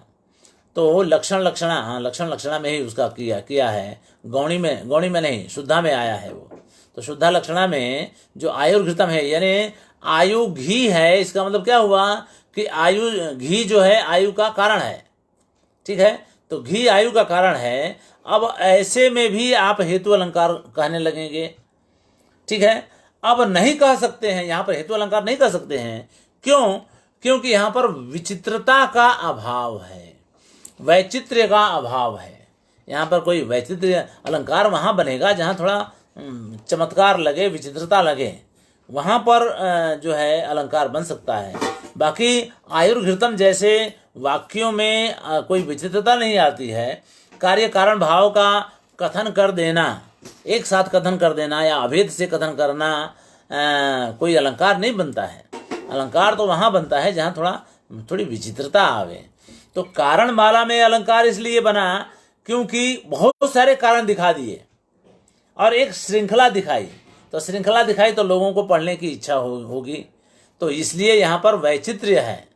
तो लक्षण लक्षणा में ही उसका किया है। गौणी में नहीं, शुद्धा में आया है वो। तो शुद्धा लक्षणा में जो आयुर्घृतम है, यानी आयु घी है, इसका मतलब क्या हुआ कि आयु घी जो है आयु का कारण है। ठीक है, तो घी आयु का कारण है। अब ऐसे में भी आप हेतु अलंकार कहने लगेंगे। ठीक है, अब नहीं कह सकते हैं, यहाँ पर हेतु अलंकार नहीं कह सकते हैं। क्यों? क्योंकि यहाँ पर विचित्रता का अभाव है, वैचित्र्य का अभाव है। यहाँ पर कोई वैचित्र्य अलंकार वहाँ बनेगा जहाँ थोड़ा चमत्कार लगे, विचित्रता लगे, वहाँ पर जो है अलंकार बन सकता है। बाकी आयुर्घृतम जैसे वाक्यों में कोई विचित्रता नहीं आती है। कार्य कारण भाव का कथन कर देना, एक साथ कथन कर देना या अभेद से कथन करना कोई अलंकार नहीं बनता है। अलंकार तो वहाँ बनता है जहाँ थोड़ी विचित्रता आवे। तो कारण माला में अलंकार इसलिए बना क्योंकि बहुत सारे कारण दिखा दिए और एक श्रृंखला दिखाई, तो श्रृंखला दिखाई तो लोगों को पढ़ने की इच्छा होगी, तो इसलिए यहाँ पर वैचित्र्य है।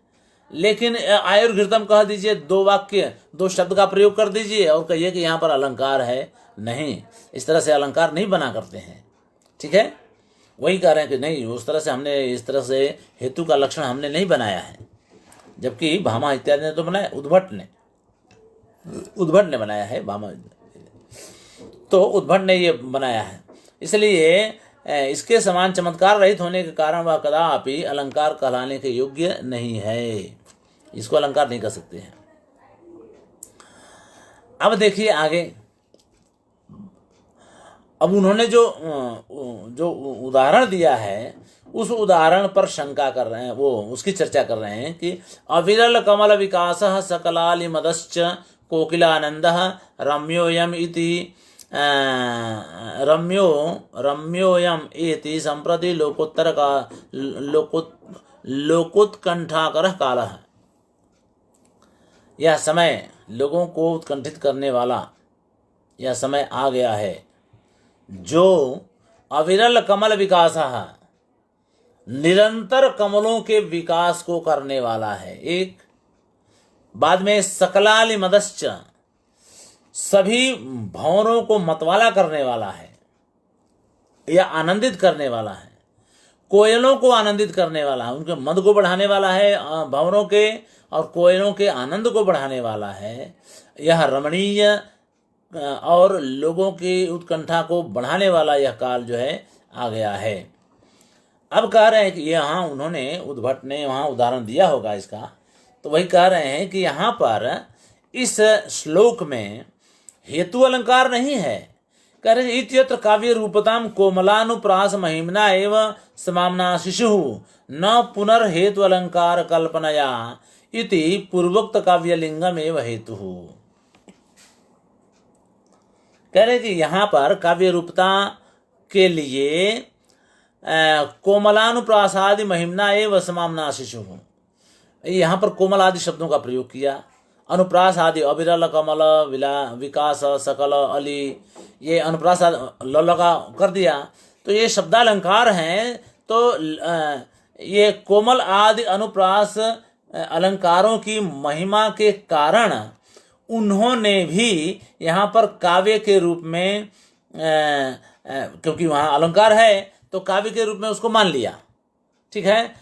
लेकिन आयुर्घृतम कह दीजिए, दो शब्द का प्रयोग कर दीजिए और कहिए कि यहाँ पर अलंकार है, नहीं, इस तरह से अलंकार नहीं बना करते हैं। ठीक है, वही कह रहे हैं कि नहीं, उस तरह से हमने इस तरह से हेतु का लक्षण हमने नहीं बनाया है, जबकि भामा इत्यादि ने तो बनाया, उद्भट ने बनाया है, भामा तो उद्भट ने ये बनाया है। इसलिए इसके समान चमत्कार रहित होने के कारण वह कदापि अलंकार कहलाने के योग्य नहीं है, इसको अलंकार नहीं कर सकते हैं। अब देखिए आगे, अब उन्होंने जो उदाहरण दिया है उस उदाहरण पर शंका कर रहे हैं, वो उसकी चर्चा कर रहे हैं कि अविरल कमल विकास सकलालि मदश्च कोकिलानंदः रम्योयम इति रम्योयम इति संप्रति लोकोत्तरः कालः। यह समय लोगों को उत्कंठित करने वाला यह समय आ गया है, जो अविरल कमल विकास, निरंतर कमलों के विकास को करने वाला है। एक बाद में सकलालि मदश्च, सभी भंवरों को मतवाला करने वाला है या आनंदित करने वाला है। कोयलों को आनंदित करने वाला है, उनके मद को बढ़ाने वाला है, भंवरों के और कोयलों के आनंद को बढ़ाने वाला है। यह रमणीय और लोगों की उत्कंठा को बढ़ाने वाला यह काल जो है आ गया है। अब कह रहे हैं कि यहाँ उन्होंने उद्भट ने वहाँ उदाहरण दिया होगा इसका, तो वही कह रहे हैं कि यहाँ पर इस श्लोक में हेतु अलंकार नहीं है। कह रहे इत्यत्र काव्य रूपताम कोमलानुप्रास महिमना एवं समामना शिशु न पुनर्हेतु अलंकार कल्पनया इति पूर्वोक्त काव्यलिंगम एवं हेतु। कह रहे कि यहाँ पर काव्य रूपता के लिए कोमलानुप्रासादि महिमना एवं समामना शिशु, यहाँ पर कोमल आदि शब्दों का प्रयोग किया। अनुप्रास आदि अविरल कमल विकास सकल अली, ये अनुप्रास लगा कर दिया, तो ये शब्दालंकार हैं। तो ये कोमल आदि अनुप्रास अलंकारों की महिमा के कारण उन्होंने भी यहाँ पर काव्य के रूप में, क्योंकि वहाँ अलंकार है तो काव्य के रूप में उसको मान लिया। ठीक है,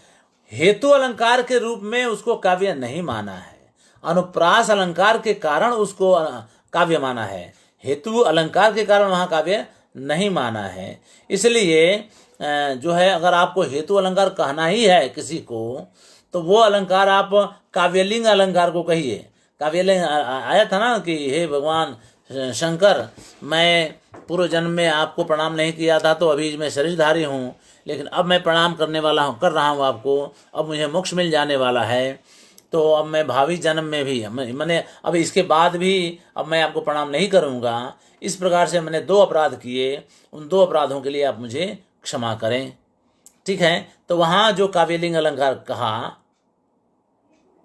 हेतु अलंकार के रूप में उसको काव्य नहीं माना है, अनुप्रास अलंकार के कारण उसको काव्य माना है, हेतु अलंकार के कारण वहाँ काव्य नहीं माना है। इसलिए जो है, अगर आपको हेतु अलंकार कहना ही है किसी को, तो वो अलंकार आप काव्यलिंग अलंकार को कहिए। काव्यलिंग आया था ना कि हे भगवान शंकर, मैं पूर्व जन्म में आपको प्रणाम नहीं किया था, तो अभी मैं शरीरधारी हूँ, लेकिन अब मैं प्रणाम करने वाला हूँ, कर रहा हूँ आपको, अब मुझे मोक्ष मिल जाने वाला है, तो अब मैं भावी जन्म में भी मैंने अब इसके बाद भी अब मैं आपको प्रणाम नहीं करूँगा। इस प्रकार से मैंने 2 अपराध किए, उन 2 अपराधों के लिए आप मुझे क्षमा करें। ठीक है, तो वहाँ जो काव्यलिंग अलंकार कहा,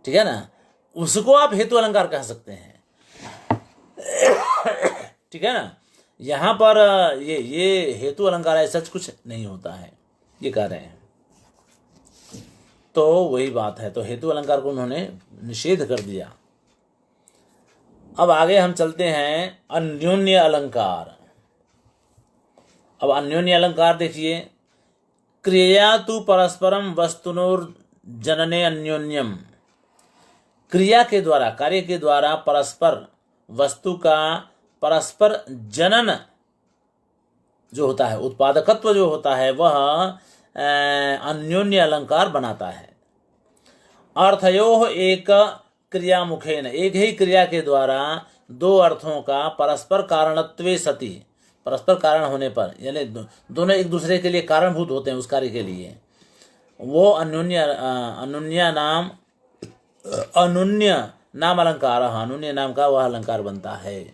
ठीक है ना, उसको आप हेतु अलंकार कह सकते हैं। ठीक है ना, यहाँ पर ये हेतु अलंकार है, सच कुछ नहीं होता है, ये कह रहे हैं। तो वही बात है, तो हेतु अलंकार को उन्होंने निषेध कर दिया। अब आगे हम चलते हैं अन्योन्य अलंकार। अब अन्योन्य अलंकार देखिए, क्रिया तु परस्परम वस्तुनोर जनने अन्योन्यम, क्रिया के द्वारा, कार्य के द्वारा परस्पर वस्तु का परस्पर जनन जो होता है, उत्पादकत्व जो होता है, वह अन्योन्य अलंकार बनाता है। अर्थयोः एक क्रिया मुखेन, एक ही क्रिया के द्वारा 2 अर्थों का परस्पर कारणत्वे सति, परस्पर कारण होने पर, यानी दोनों एक दूसरे के लिए कारणभूत होते हैं उस कार्य के लिए, वो अनुन्य नाम अलंकार, अनुन्य नाम का वह अलंकार बनता है।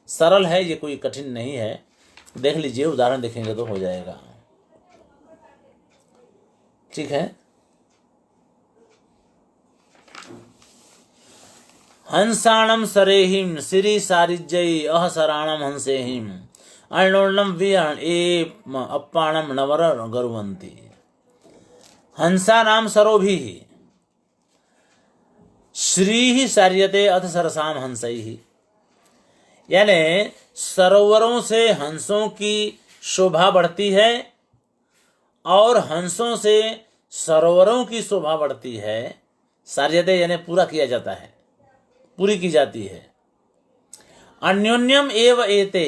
सरल है, ये कोई कठिन नहीं है, देख लीजिए, उदाहरण देखेंगे तो हो जाएगा। ठीक है, हंसाणम सरेहिम सिरी सारिजय अहसराणम हंसेहिम अर्णोर्णम वियण ए अप्पाणम नवर गरुवंती। हंसा नाम सरोभि श्री ही सार्यते अथ सरसाम हंसई, यानी सरोवरों से हंसों की शोभा बढ़ती है और हंसों से सरोवरों की शोभा बढ़ती है। सार्यते यानी पूरा किया जाता है, पूरी की जाती है। अन्योन्यम एव एते,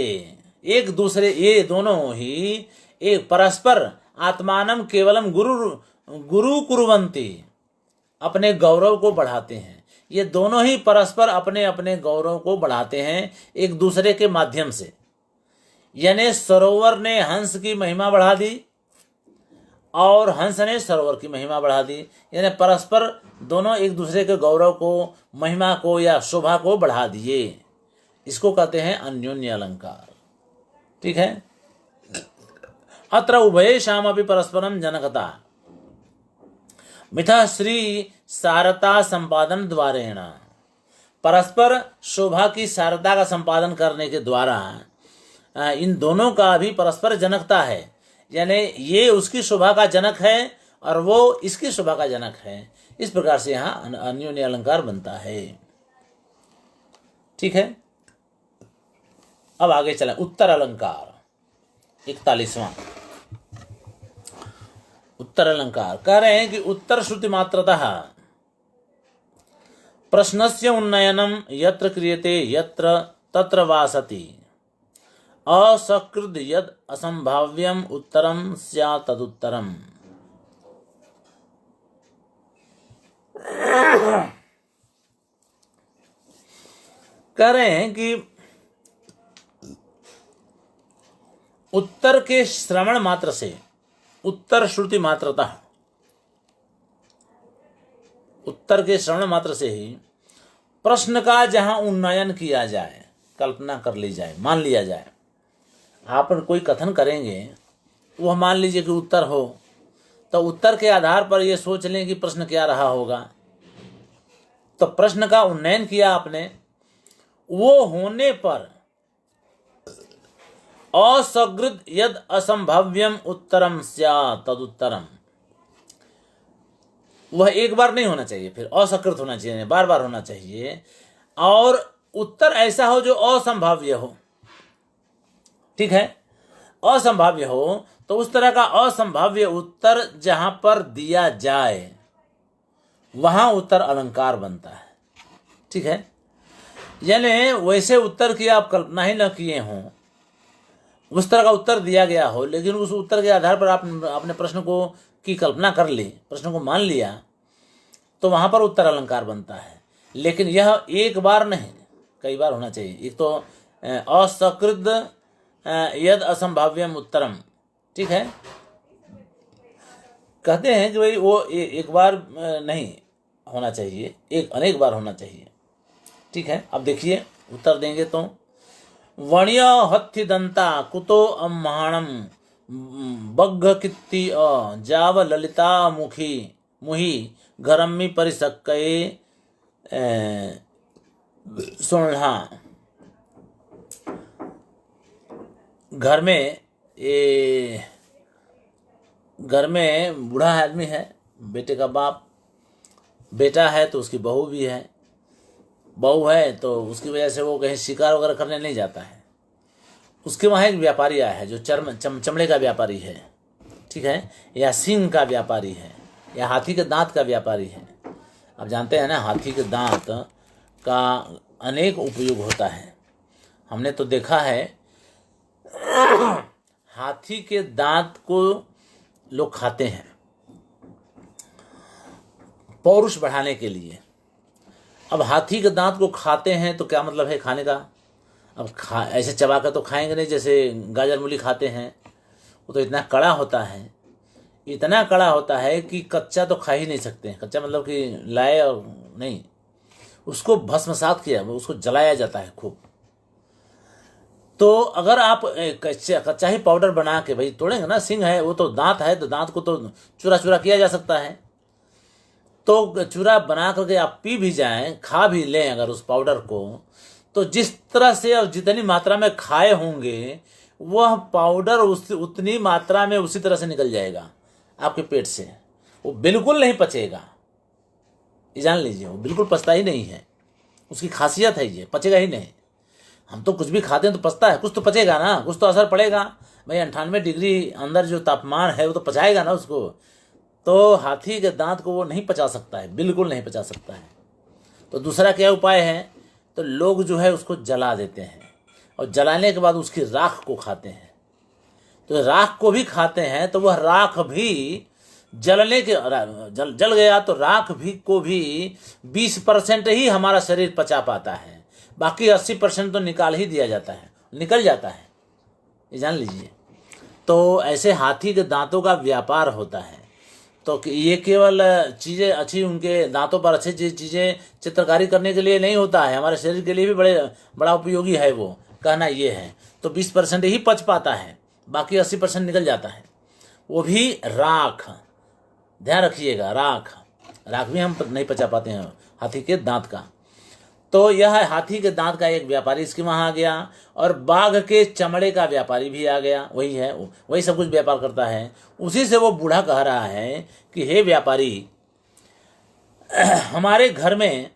एक दूसरे, ये दोनों ही एक परस्पर आत्मानम केवलम गुरु कुर्वन्ति, अपने गौरव को बढ़ाते हैं। ये दोनों ही परस्पर अपने अपने गौरव को बढ़ाते हैं एक दूसरे के माध्यम से। यानी सरोवर ने हंस की महिमा बढ़ा दी और हंस ने सरोवर की महिमा बढ़ा दी, यानी परस्पर दोनों एक दूसरे के गौरव को, महिमा को या शोभा को बढ़ा दिए। इसको कहते हैं अन्योन्य अलंकार। ठीक है, अत्र उभयेषाम अपि परस्परम जनकता मिथा श्री सारता संपादन द्वारेण परस्पर शोभा की सारता का संपादन करने के द्वारा इन दोनों का भी परस्पर जनकता है, यानी ये उसकी शोभा का जनक है और वो इसकी शोभा का जनक है। इस प्रकार से यहाँ अन्योन्य अलंकार बनता है। ठीक है, अब आगे चलें। उत्तर अलंकार 41वां। उत्तर अलंकार कह रहे हैं कि उत्तर श्रुति मात्रतः प्रश्नस्य उन्नयनम यत्र क्रियते यत्र तत्र वा सति असकृद यद असंभाव्यम उत्तरम स्यात् तदुत्तरम। कह रहे हैं कि उत्तर के श्रवण मात्र से, उत्तर श्रुति मात्रतः, उत्तर के श्रवण मात्र से ही प्रश्न का जहां उन्नयन किया जाए, कल्पना कर ली जाए, मान लिया जाए। आप कोई कथन करेंगे, वह मान लीजिए कि उत्तर हो, तो उत्तर के आधार पर यह सोच लें कि प्रश्न क्या रहा होगा। तो प्रश्न का उन्नयन किया आपने, वो होने पर असकृत यद असंभव्यम उत्तरम स्यात् तदुत्तरम, वह एक बार नहीं होना चाहिए, फिर असकृत होना चाहिए, बार बार होना चाहिए। और उत्तर ऐसा हो जो असंभाव्य हो। ठीक है, असंभाव्य हो तो उस तरह का असंभाव्य उत्तर जहां पर दिया जाए वहां उत्तर अलंकार बनता है। ठीक है, यानी वैसे उत्तर की आप कल्पना ही न किए हों, उस तरह का उत्तर दिया गया हो, लेकिन उस उत्तर के आधार पर आपने प्रश्न को की कल्पना कर ली, प्रश्न को मान लिया, तो वहां पर उत्तर अलंकार बनता है। लेकिन यह एक बार नहीं, कई बार होना चाहिए। एक तो असकृत यद असंभाव्यम उत्तरम, ठीक है, कहते हैं कि भाई वो एक बार नहीं होना चाहिए, एक अनेक बार होना चाहिए। ठीक है, अब देखिए उत्तर देंगे तो वण्य हथि दंता कुतो अम्हाणम बग्घ कित्ती जाव ललिता मुखी मुहि घरम्मी परिसक्कये सुनहा। घर में बूढ़ा आदमी है, बेटे का बाप, बेटा है तो उसकी बहू भी है, बहू है तो उसकी वजह से वो कहीं शिकार वगैरह करने नहीं जाता है। उसके वहाँ एक व्यापारी आया है जो चमड़े का व्यापारी है, ठीक है, या सींग का व्यापारी है, या हाथी के दांत का व्यापारी है। आप जानते हैं ना, हाथी के दांत का अनेक उपयोग होता है। हमने तो देखा है हाथी के दांत को लोग खाते हैं पौरुष बढ़ाने के लिए। अब हाथी के दांत को खाते हैं तो क्या मतलब है खाने का? अब ऐसे चबा कर तो खाएंगे नहीं, जैसे गाजर मूली खाते हैं। वो तो इतना कड़ा होता है, इतना कड़ा होता है कि कच्चा तो खा ही नहीं सकते। कच्चा मतलब कि लाए और नहीं, उसको भस्मसात किया, उसको जलाया जाता है खूब। तो अगर आप कच्चा ही पाउडर बना के भाई तोड़ेंगे ना, सिंग है वो तो दांत है, तो दांत को तो चूरा चूरा किया जा सकता है। तो चूरा बना करके आप पी भी जाएं, खा भी लें अगर उस पाउडर को, तो जिस तरह से और जितनी मात्रा में खाए होंगे वह पाउडर उतनी मात्रा में उसी तरह से निकल जाएगा आपके पेट से। वो बिल्कुल नहीं पचेगा, ये जान लीजिए, वो बिल्कुल पचता ही नहीं है। उसकी खासियत है ये, पचेगा ही नहीं। हम तो कुछ भी खाते हैं तो पचता है, कुछ तो पचेगा ना, कुछ तो असर पड़ेगा भाई। 98 डिग्री अंदर जो तापमान है वो तो पचाएगा ना उसको। तो हाथी के दांत को वो नहीं पचा सकता है, बिल्कुल नहीं पचा सकता है। तो दूसरा क्या उपाय है? तो लोग जो है उसको जला देते हैं, और जलाने के बाद उसकी राख को खाते हैं। तो राख को भी खाते हैं तो वह राख भी जलने के जल गया तो राख भी को भी 20% ही हमारा शरीर पचा पाता है, बाकी 80% तो निकाल ही दिया जाता है, निकल जाता है, ये जान लीजिए। तो ऐसे हाथी के दांतों का व्यापार होता है। तो ये केवल चीज़ें अच्छी, उनके दांतों पर अच्छी चीज़ें चित्रकारी करने के लिए नहीं होता है, हमारे शरीर के लिए भी बड़ा उपयोगी है वो, कहना ये है। तो 20% ही पच पाता है, बाकी 80% निकल जाता है, वो भी राख। ध्यान रखिएगा, राख भी हम नहीं पचा पाते हैं हाथी के दांत का। तो यह हाथी के दांत का एक व्यापारी इसके वहाँ आ गया, और बाघ के चमड़े का व्यापारी भी आ गया, वही है, वही सब कुछ व्यापार करता है। उसी से वो बूढ़ा कह रहा है कि हे व्यापारी, हमारे घर में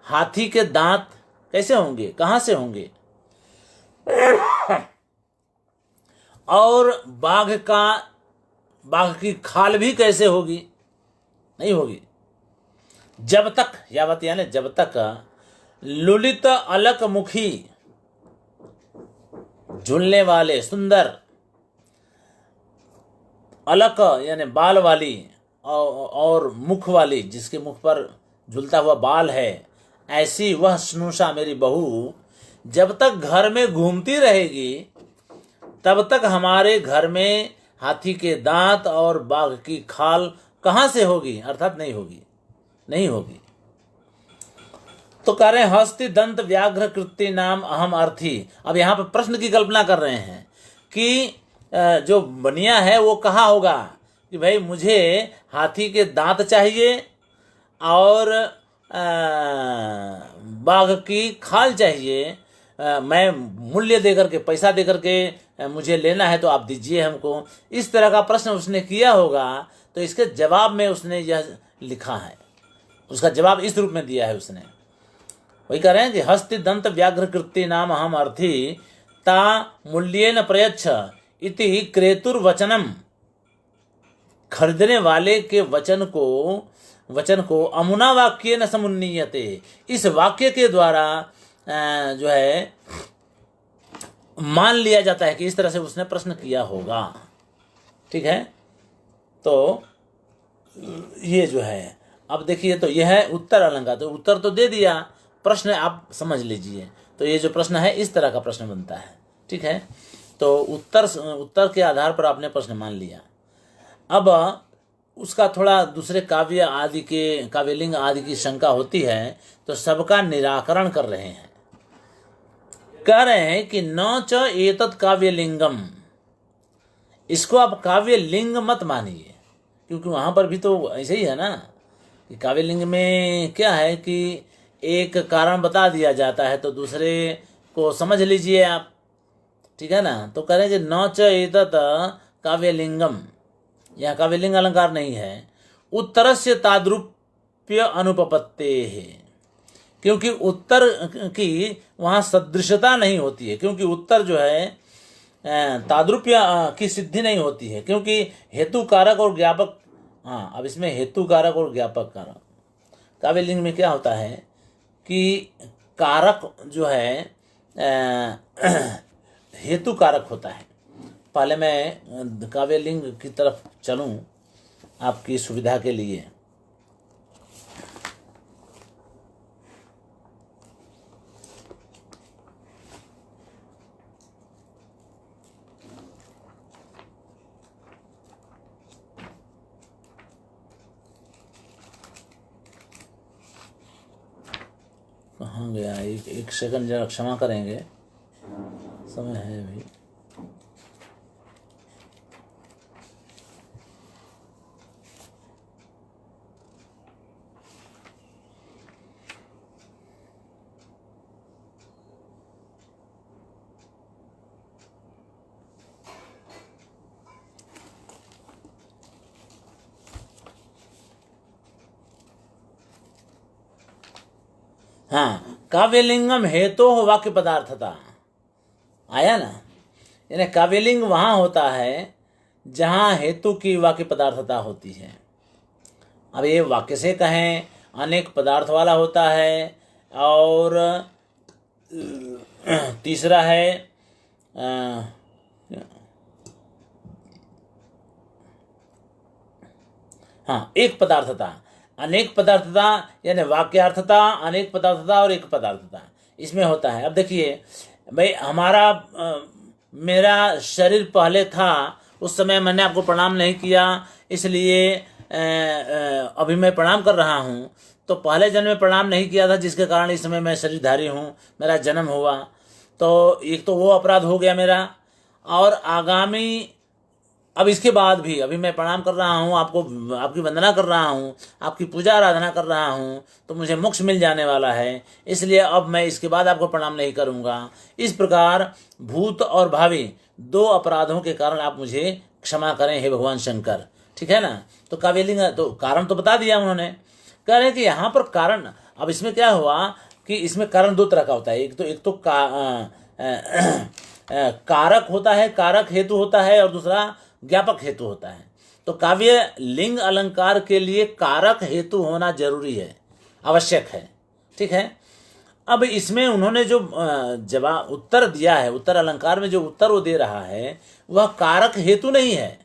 हाथी के दांत कैसे होंगे, कहाँ से होंगे, और बाघ की खाल भी कैसे होगी, नहीं होगी। जब तक, यावत यानी जब तक लुलित अलक मुखी, झूलने वाले सुंदर, अलक यानी बाल वाली, और मुख वाली, जिसके मुख पर झूलता हुआ बाल है, ऐसी वह स्नुषा मेरी बहू जब तक घर में घूमती रहेगी, तब तक हमारे घर में हाथी के दांत और बाघ की खाल कहाँ से होगी, अर्थात नहीं होगी, नहीं होगी। तो कह रहे हैं हस्ति दंत व्याघ्र कृत्ति नाम अहम अर्थी। अब यहाँ पर प्रश्न की कल्पना कर रहे हैं कि जो बनिया है वो कहा होगा कि भाई मुझे हाथी के दांत चाहिए और बाघ की खाल चाहिए, मैं मूल्य देकर के, पैसा देकर के मुझे लेना है, तो आप दीजिए हमको। इस तरह का प्रश्न उसने किया होगा, तो इसके जवाब में उसने यह लिखा है, उसका जवाब इस रूप में दिया है उसने। वही कह रहे हैं कि हस्ति दंत व्याघ्र कृत्ति नाम अहम अर्थी ता मूल्येन प्रयच्छ इति क्रेतुर्वचनम। खरीदने वाले के वचन को अमुना वाक्य न समुन्नीयते, इस वाक्य के द्वारा जो है मान लिया जाता है कि इस तरह से उसने प्रश्न किया होगा। ठीक है, तो ये जो है, अब देखिए, तो यह है उत्तर अलंकार। तो उत्तर तो दे दिया, प्रश्न आप समझ लीजिए। तो ये जो प्रश्न है इस तरह का प्रश्न बनता है। ठीक है, तो उत्तर के आधार पर आपने प्रश्न मान लिया। अब उसका थोड़ा दूसरे काव्यलिंग आदि की शंका होती है, तो सबका निराकरण कर रहे हैं। कह रहे हैं कि न च एतत् काव्यलिंगम, इसको आप काव्यलिंग मत मानिए, क्योंकि वहां पर भी तो ऐसे ही है ना कि काव्यलिंग में क्या है कि एक कारण बता दिया जाता है तो दूसरे को समझ लीजिए आप। ठीक है ना, तो कह रहे हैं कि न च एतत् काव्यलिंगम, यहाँ काव्यलिंग अलंकार नहीं है। उत्तरस्य ताद्रुप्य अनुपपत्ते है, क्योंकि उत्तर की वहाँ सदृशता नहीं होती है, क्योंकि उत्तर जो है ताद्रुप्य की सिद्धि नहीं होती है, क्योंकि हेतु कारक और ज्ञापक। हाँ, अब इसमें हेतु कारक और ज्ञापक कारक, काव्यलिंग में क्या होता है कि कारक जो है हेतु कारक होता है। पहले मैं काव्यलिंग की तरफ चलूं आपकी सुविधा के लिए। कहाँ गया, एक सेकंड जरा क्षमा करेंगे, समय है अभी। हाँ, काव्यलिंगम हेतु हो वाक्य पदार्थता, आया ना। यानी काव्यलिंग वहाँ होता है जहाँ हेतु की वाक्य पदार्थता होती है। अब ये वाक्य से कहें अनेक पदार्थ वाला होता है, और तीसरा है हाँ, एक पदार्थता, अनेक पदार्थता, यानी वाक्यार्थता, अनेक पदार्थता और एक पदार्थता, इसमें होता है। अब देखिए भाई, मेरा शरीर पहले था, उस समय मैंने आपको प्रणाम नहीं किया, इसलिए अभी मैं प्रणाम कर रहा हूँ। तो पहले जन्म में प्रणाम नहीं किया था, जिसके कारण इस समय मैं शरीरधारी हूँ, मेरा जन्म हुआ। तो एक तो वो अपराध हो गया मेरा, और आगामी अब इसके बाद भी अभी मैं प्रणाम कर रहा हूँ आपको, आपकी वंदना कर रहा हूँ, आपकी पूजा आराधना कर रहा हूँ, तो मुझे मोक्ष मिल जाने वाला है, इसलिए अब मैं इसके बाद आपको प्रणाम नहीं करूँगा। इस प्रकार भूत और भावी दो अपराधों के कारण आप मुझे क्षमा करें हे भगवान शंकर। ठीक है ना। तो काव्यलिंग तो कारण तो बता दिया उन्होंने। कह रहे हैं कि यहाँ पर कारण, अब इसमें क्या हुआ कि इसमें कारण दो तरह का होता है। एक तो कारक होता है, कारक हेतु होता है, और दूसरा ज्ञापक हेतु होता है। तो काव्य लिंग अलंकार के लिए कारक हेतु होना जरूरी है, आवश्यक है। ठीक है। अब इसमें उन्होंने जो जवाब उत्तर दिया है, उत्तर अलंकार में जो उत्तर वो दे रहा है वह कारक हेतु नहीं है।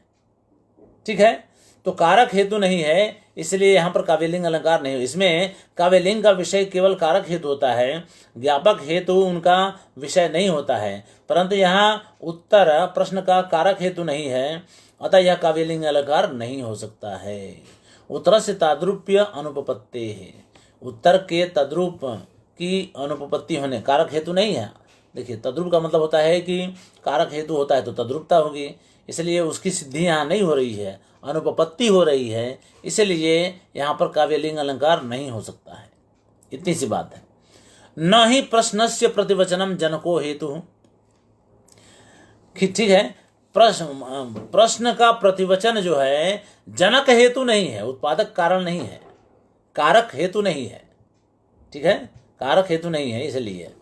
ठीक है। तो कारक हेतु नहीं है, इसलिए यहाँ पर काव्यलिंग अलंकार नहीं हो। इसमें काव्यलिंग का विषय केवल कारक हेतु होता है, ज्ञापक हेतु उनका विषय नहीं होता है। परंतु यहाँ उत्तर प्रश्न का कारक हेतु नहीं है, अतः यह काव्यलिंग अलंकार नहीं हो सकता है। उत्तर से ताद्रुप्य अनुपपत्ति है, उत्तर के तद्रूप की अनुपपत्ति होने, कारक हेतु नहीं है। देखिए, तद्रूप का मतलब होता है कि कारक हेतु होता है तो तद्रूपता होगी, इसलिए उसकी सिद्धि यहाँ नहीं हो रही है, अनुपपत्ति हो रही है, इसलिए यहाँ पर काव्यलिंग अलंकार नहीं हो सकता है। इतनी सी बात है। न ही प्रश्नस्य प्रतिवचनम जनको हेतु। ठीक है। प्रश्न का प्रतिवचन जो है जनक हेतु नहीं है, उत्पादक कारण नहीं है, कारक हेतु नहीं है। ठीक है। कारक हेतु नहीं है, इसलिए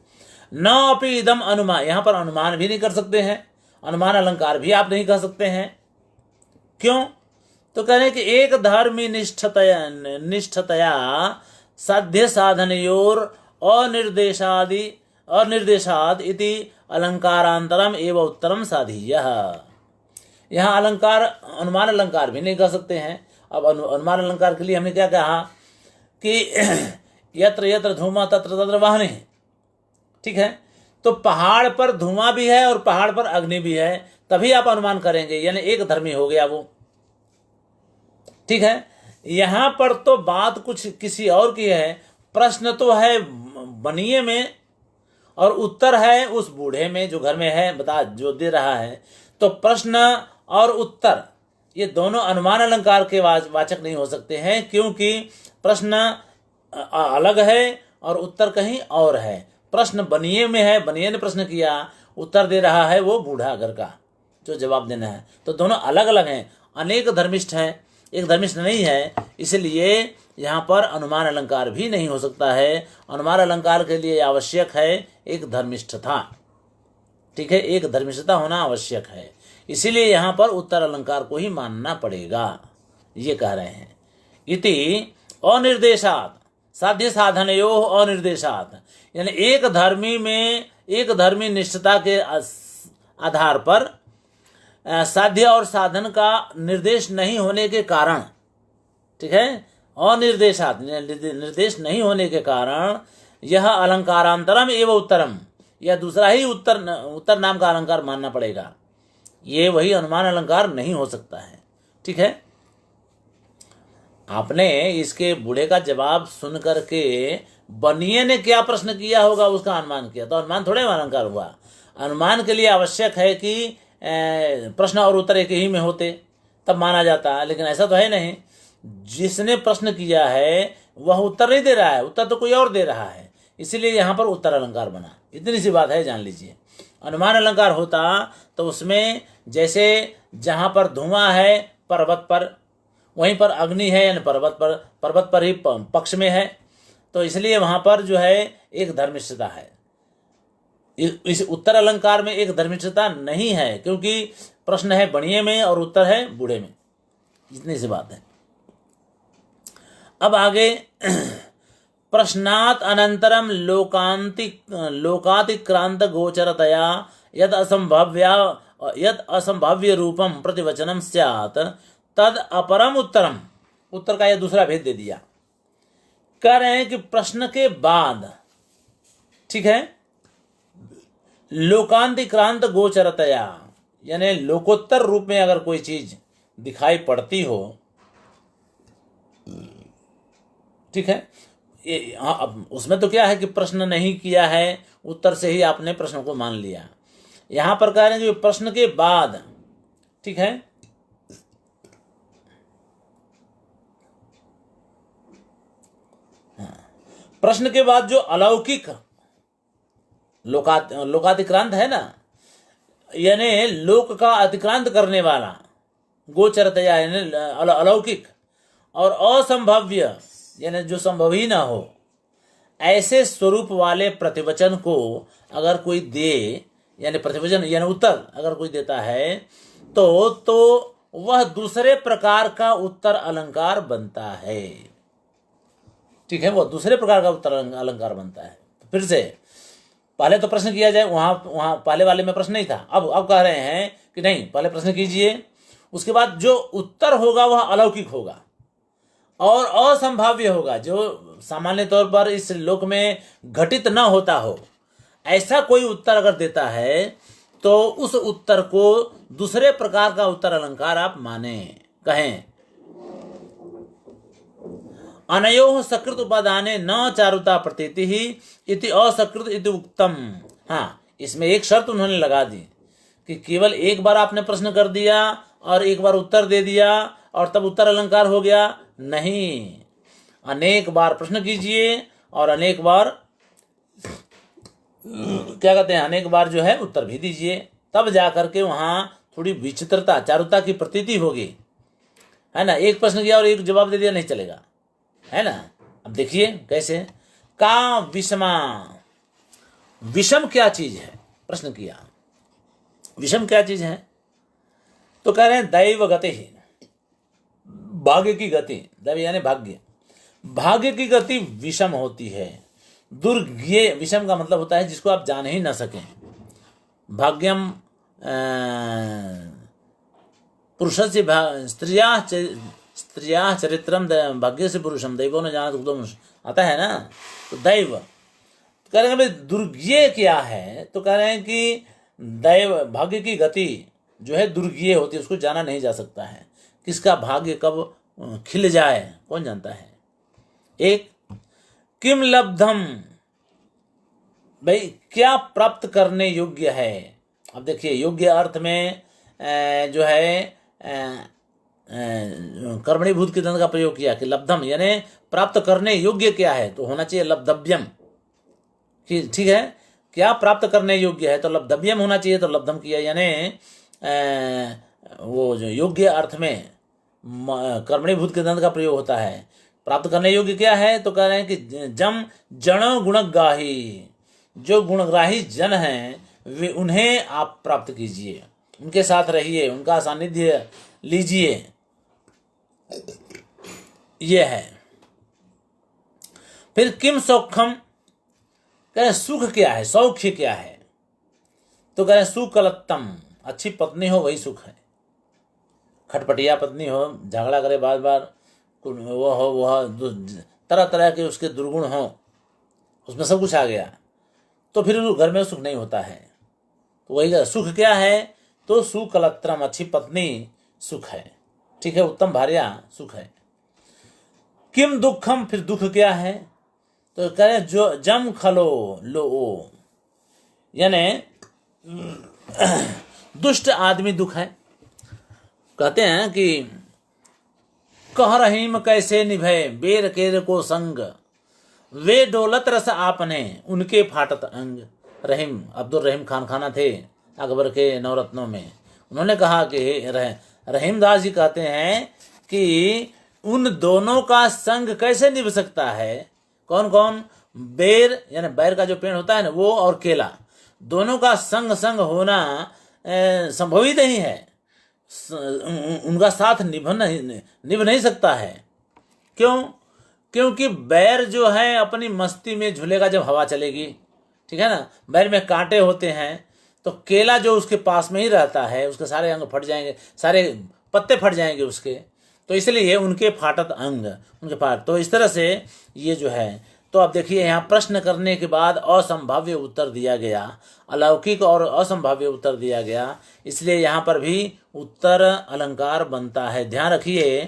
न अपि इदम अनुमान, यहां पर अनुमान भी नहीं कर सकते हैं, अनुमान अलंकार भी आप नहीं कह सकते हैं। क्यों? तो कह रहे हैं कि एक धर्मी निष्ठतया साध्य साधनयोर अनिर्देशाद इति अलंकारांतरम एवं उत्तरम साधीयः। यहाँ अलंकार, अनुमान अलंकार भी नहीं कह सकते हैं। अब अनुमान अलंकार के लिए हमने क्या कहा कि यत्र यत्र धूमा तत्र तत्र वाहने। ठीक है। तो पहाड़ पर धुआं भी है और पहाड़ पर अग्नि भी है, तभी आप अनुमान करेंगे, यानी एक धर्मी हो गया वो। ठीक है। यहां पर तो बात कुछ किसी और की है। प्रश्न तो है बनिए में और उत्तर है उस बूढ़े में जो घर में है, बता जो दे रहा है। तो प्रश्न और उत्तर ये दोनों अनुमान अलंकार के वाचक नहीं हो सकते हैं, क्योंकि प्रश्न अलग है और उत्तर कहीं और है। प्रश्न बनिए में है, बनिए ने प्रश्न किया, उत्तर दे रहा है वो बूढ़ा घर का जो जवाब देना है। तो दोनों अलग अलग हैं, अनेक धर्मिष्ठ हैं, एक धर्मिष्ठ नहीं है, इसलिए यहाँ पर अनुमान अलंकार भी नहीं हो सकता है। अनुमान अलंकार के लिए आवश्यक है एक धर्मिष्ठता। ठीक है। एक धर्मिष्ठता होना आवश्यक है, इसीलिए यहाँ पर उत्तर अलंकार को ही मानना पड़ेगा, ये कह रहे हैं। इति अनिर्देशात साध्य साधनयो अनिर्देशात, यानी एक धर्मी में एक धर्मी निष्ठता के आधार पर साध्य और साधन का निर्देश नहीं होने के कारण, ठीक है, अनिर्देशात निर्देश नहीं होने के कारण यह अलंकारांतरम एवं उत्तरम, यह दूसरा ही उत्तर नाम का अलंकार मानना पड़ेगा। ये वही अनुमान अलंकार नहीं हो सकता है। ठीक है। आपने इसके बूढ़े का जवाब सुन करके बनिए ने क्या प्रश्न किया होगा उसका अनुमान किया, तो अनुमान थोड़े अलंकार हुआ। अनुमान के लिए आवश्यक है कि प्रश्न और उत्तर एक ही में होते तब माना जाता, लेकिन ऐसा तो है नहीं। जिसने प्रश्न किया है वह उत्तर नहीं दे रहा है, उत्तर तो कोई और दे रहा है, इसीलिए यहाँ पर उत्तर अलंकार बना। इतनी सी बात है, जान लीजिए। अनुमान अलंकार होता तो उसमें जैसे जहाँ पर धुआं है पर्वत पर, वहीं पर अग्नि है यानी पर्वत पर ही पक्ष में है, तो इसलिए वहाँ पर जो है एक धर्मिष्ठता है। इस उत्तर अलंकार में एक धर्मिष्ठता नहीं है, क्योंकि प्रश्न है बणिये में और उत्तर है बूढ़े में। इतनी सी बात है। अब आगे प्रश्नात अनंतरम लोकातिक्रांत गोचरतया यद असंभाव्य रूपम प्रतिवचनम स्यात् तद अपरम उत्तरम, उत्तर का यह दूसरा भेद दे दिया। कह रहे हैं कि प्रश्न के बाद, ठीक है, लोकांतिक्रांत गोचरतया यानी लोकोत्तर रूप में अगर कोई चीज दिखाई पड़ती हो, ठीक है, अब उसमें तो क्या है कि प्रश्न नहीं किया है, उत्तर से ही आपने प्रश्न को मान लिया। यहां पर कह रहे हैं कि प्रश्न के बाद, ठीक है, प्रश्न के बाद जो अलौकिक लोकातिक्रांत है ना, यानी लोक का अतिक्रांत करने वाला, गोचरतया यानी अलौकिक, और असंभव्य यानी जो संभव ही ना हो, ऐसे स्वरूप वाले प्रतिवचन को अगर कोई दे, यानी प्रतिवचन यानी उत्तर अगर कोई देता है तो वह दूसरे प्रकार का उत्तर अलंकार बनता है। ठीक है, वह दूसरे प्रकार का उत्तर अलंकार बनता है। फिर से पहले तो प्रश्न किया जाए, वहां पहले वाले में प्रश्न नहीं था, अब कह रहे हैं कि नहीं, पहले प्रश्न कीजिए, उसके बाद जो उत्तर होगा वह अलौकिक होगा और असंभाव्य होगा, जो सामान्य तौर पर इस लोक में घटित न होता हो, ऐसा कोई उत्तर अगर देता है तो उस उत्तर को दूसरे प्रकार का उत्तर अलंकार आप माने, कहें। अनयोः सकृत उपादाने न चारुता प्रतीति ही इति असकृत इति उक्तम। हाँ, इसमें एक शर्त उन्होंने लगा दी कि केवल एक बार आपने प्रश्न कर दिया और एक बार उत्तर दे दिया और तब उत्तर अलंकार हो गया, नहीं, अनेक बार प्रश्न कीजिए और अनेक बार क्या कहते हैं, अनेक बार जो है उत्तर भी दीजिए, तब जा करके वहां थोड़ी विचित्रता, चारुता की प्रतीति होगी, है ना। एक प्रश्न किया और एक जवाब दे दिया, नहीं चलेगा, है ना। अब देखिए कैसे, का विषमा, विषम क्या चीज है, प्रश्न किया, विषम क्या चीज है, तो कह रहे हैं दैव गति, भाग्य की गति, दैव यानी भाग्य, भाग्य की गति विषम होती है। दुर्ज्ञेय, विषम का मतलब होता है जिसको आप जान ही ना सकें। भाग्यम पुरुषस्य स्त्रिया चरित्रम भाग्य से पुरुषम दैवो न जाना आता है ना, तो दैव कह रहे हैं भाई दुर्ज्ञेय क्या है, तो कह रहे हैं कि दैव भाग्य की गति जो है दुर्ज्ञेय होती है, उसको जाना नहीं जा सकता है, किसका भाग्य कब खिल जाए कौन जानता है। एक किम लब्धम, भाई क्या प्राप्त करने योग्य है। अब देखिए योग्य अर्थ में जो है कर्मणीभूत के दंड का प्रयोग किया कि लब्धम यानी प्राप्त करने योग्य क्या है, तो होना चाहिए लब्धव्यम, ठीक है, क्या प्राप्त करने योग्य है तो लब्धव्यम होना चाहिए, तो लब्धम किया, यानी वो जो योग्य अर्थ में कर्मणीभूत के दंड का प्रयोग होता है। प्राप्त करने योग्य क्या है, तो कह रहे हैं कि जम जनो गुणग्राही, जो गुणग्राही जन हैं वे उन्हें आप प्राप्त कीजिए, उनके साथ रहिए, उनका सानिध्य लीजिए, ये है। फिर किम सौख्यम, कह रहे सुख क्या है, सौख्य क्या है, तो कह रहे सुकलत्तम, अच्छी पत्नी हो वही सुख है। खटपटिया पत्नी हो, झगड़ा करे बार बार, वो हो वह तरह तरह के उसके दुर्गुण हो, उसमें सब कुछ आ गया, तो फिर घर में सुख नहीं होता है। तो वही सुख क्या है, तो सुकलत्रम, अच्छी पत्नी सुख है, ठीक है, उत्तम भार्या सुख है। किम दुखम, फिर दुख क्या है, तो कह रहे जो जम खलो लो, यानी दुष्ट आदमी दुख है। कहते हैं कि कह रहीम कैसे निभे बेर केर को संग, वे डोलत रस आपने उनके फाटत अंग। रहीम, अब्दुल रहीम खान खाना थे अकबर के नवरत्नों में, उन्होंने कहा कि रहीमदास जी कहते हैं कि उन दोनों का संग कैसे निभ सकता है। कौन कौन, बेर यानी बैर का जो पेड़ होता है ना वो, और केला, दोनों का संग संग होना संभव ही नहीं है, उनका साथ निभ नहीं सकता है। क्यों, क्योंकि बैर जो है अपनी मस्ती में झूलेगा जब हवा चलेगी, ठीक है ना, बैर में कांटे होते हैं, तो केला जो उसके पास में ही रहता है उसके सारे अंग फट जाएंगे, सारे पत्ते फट जाएंगे उसके, तो इसलिए उनके फाटत अंग, उनके फाट, तो इस तरह से ये जो है। तो अब देखिए यहाँ प्रश्न करने के बाद असंभाव्य उत्तर दिया गया, अलौकिक और असंभाव्य उत्तर दिया गया, इसलिए यहाँ पर भी उत्तर अलंकार बनता है। ध्यान रखिए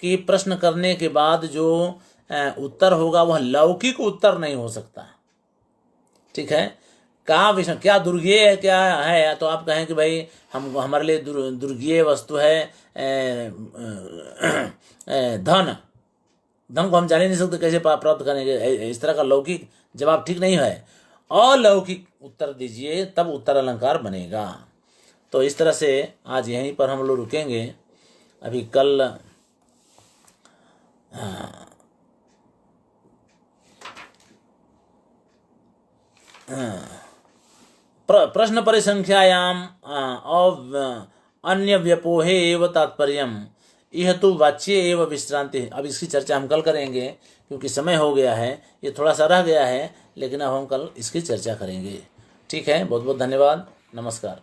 कि प्रश्न करने के बाद जो उत्तर होगा वह लौकिक उत्तर नहीं हो सकता, ठीक है। कहाँ विषय, क्या दुर्ज्ञेय क्या है, तो आप कहें कि भाई हमारे लिए दुर्ज्ञेय वस्तु है धन, धन को हम जान ही नहीं सकते कैसे प्राप्त करेंगे, इस तरह का लौकिक जवाब ठीक नहीं है। अलौकिक उत्तर दीजिए, तब उत्तर अलंकार बनेगा। तो इस तरह से आज यहीं पर हम लोग रुकेंगे। अभी कल प्रश्न परिसंख्यायाम अन्य व्यपोहे एव तात्पर्यम यह तो वाच्य एव विश्रांति। अब इसकी चर्चा हम कल करेंगे, क्योंकि समय हो गया है, ये थोड़ा सा रह गया है, लेकिन अब हम कल इसकी चर्चा करेंगे। ठीक है, बहुत बहुत धन्यवाद, नमस्कार।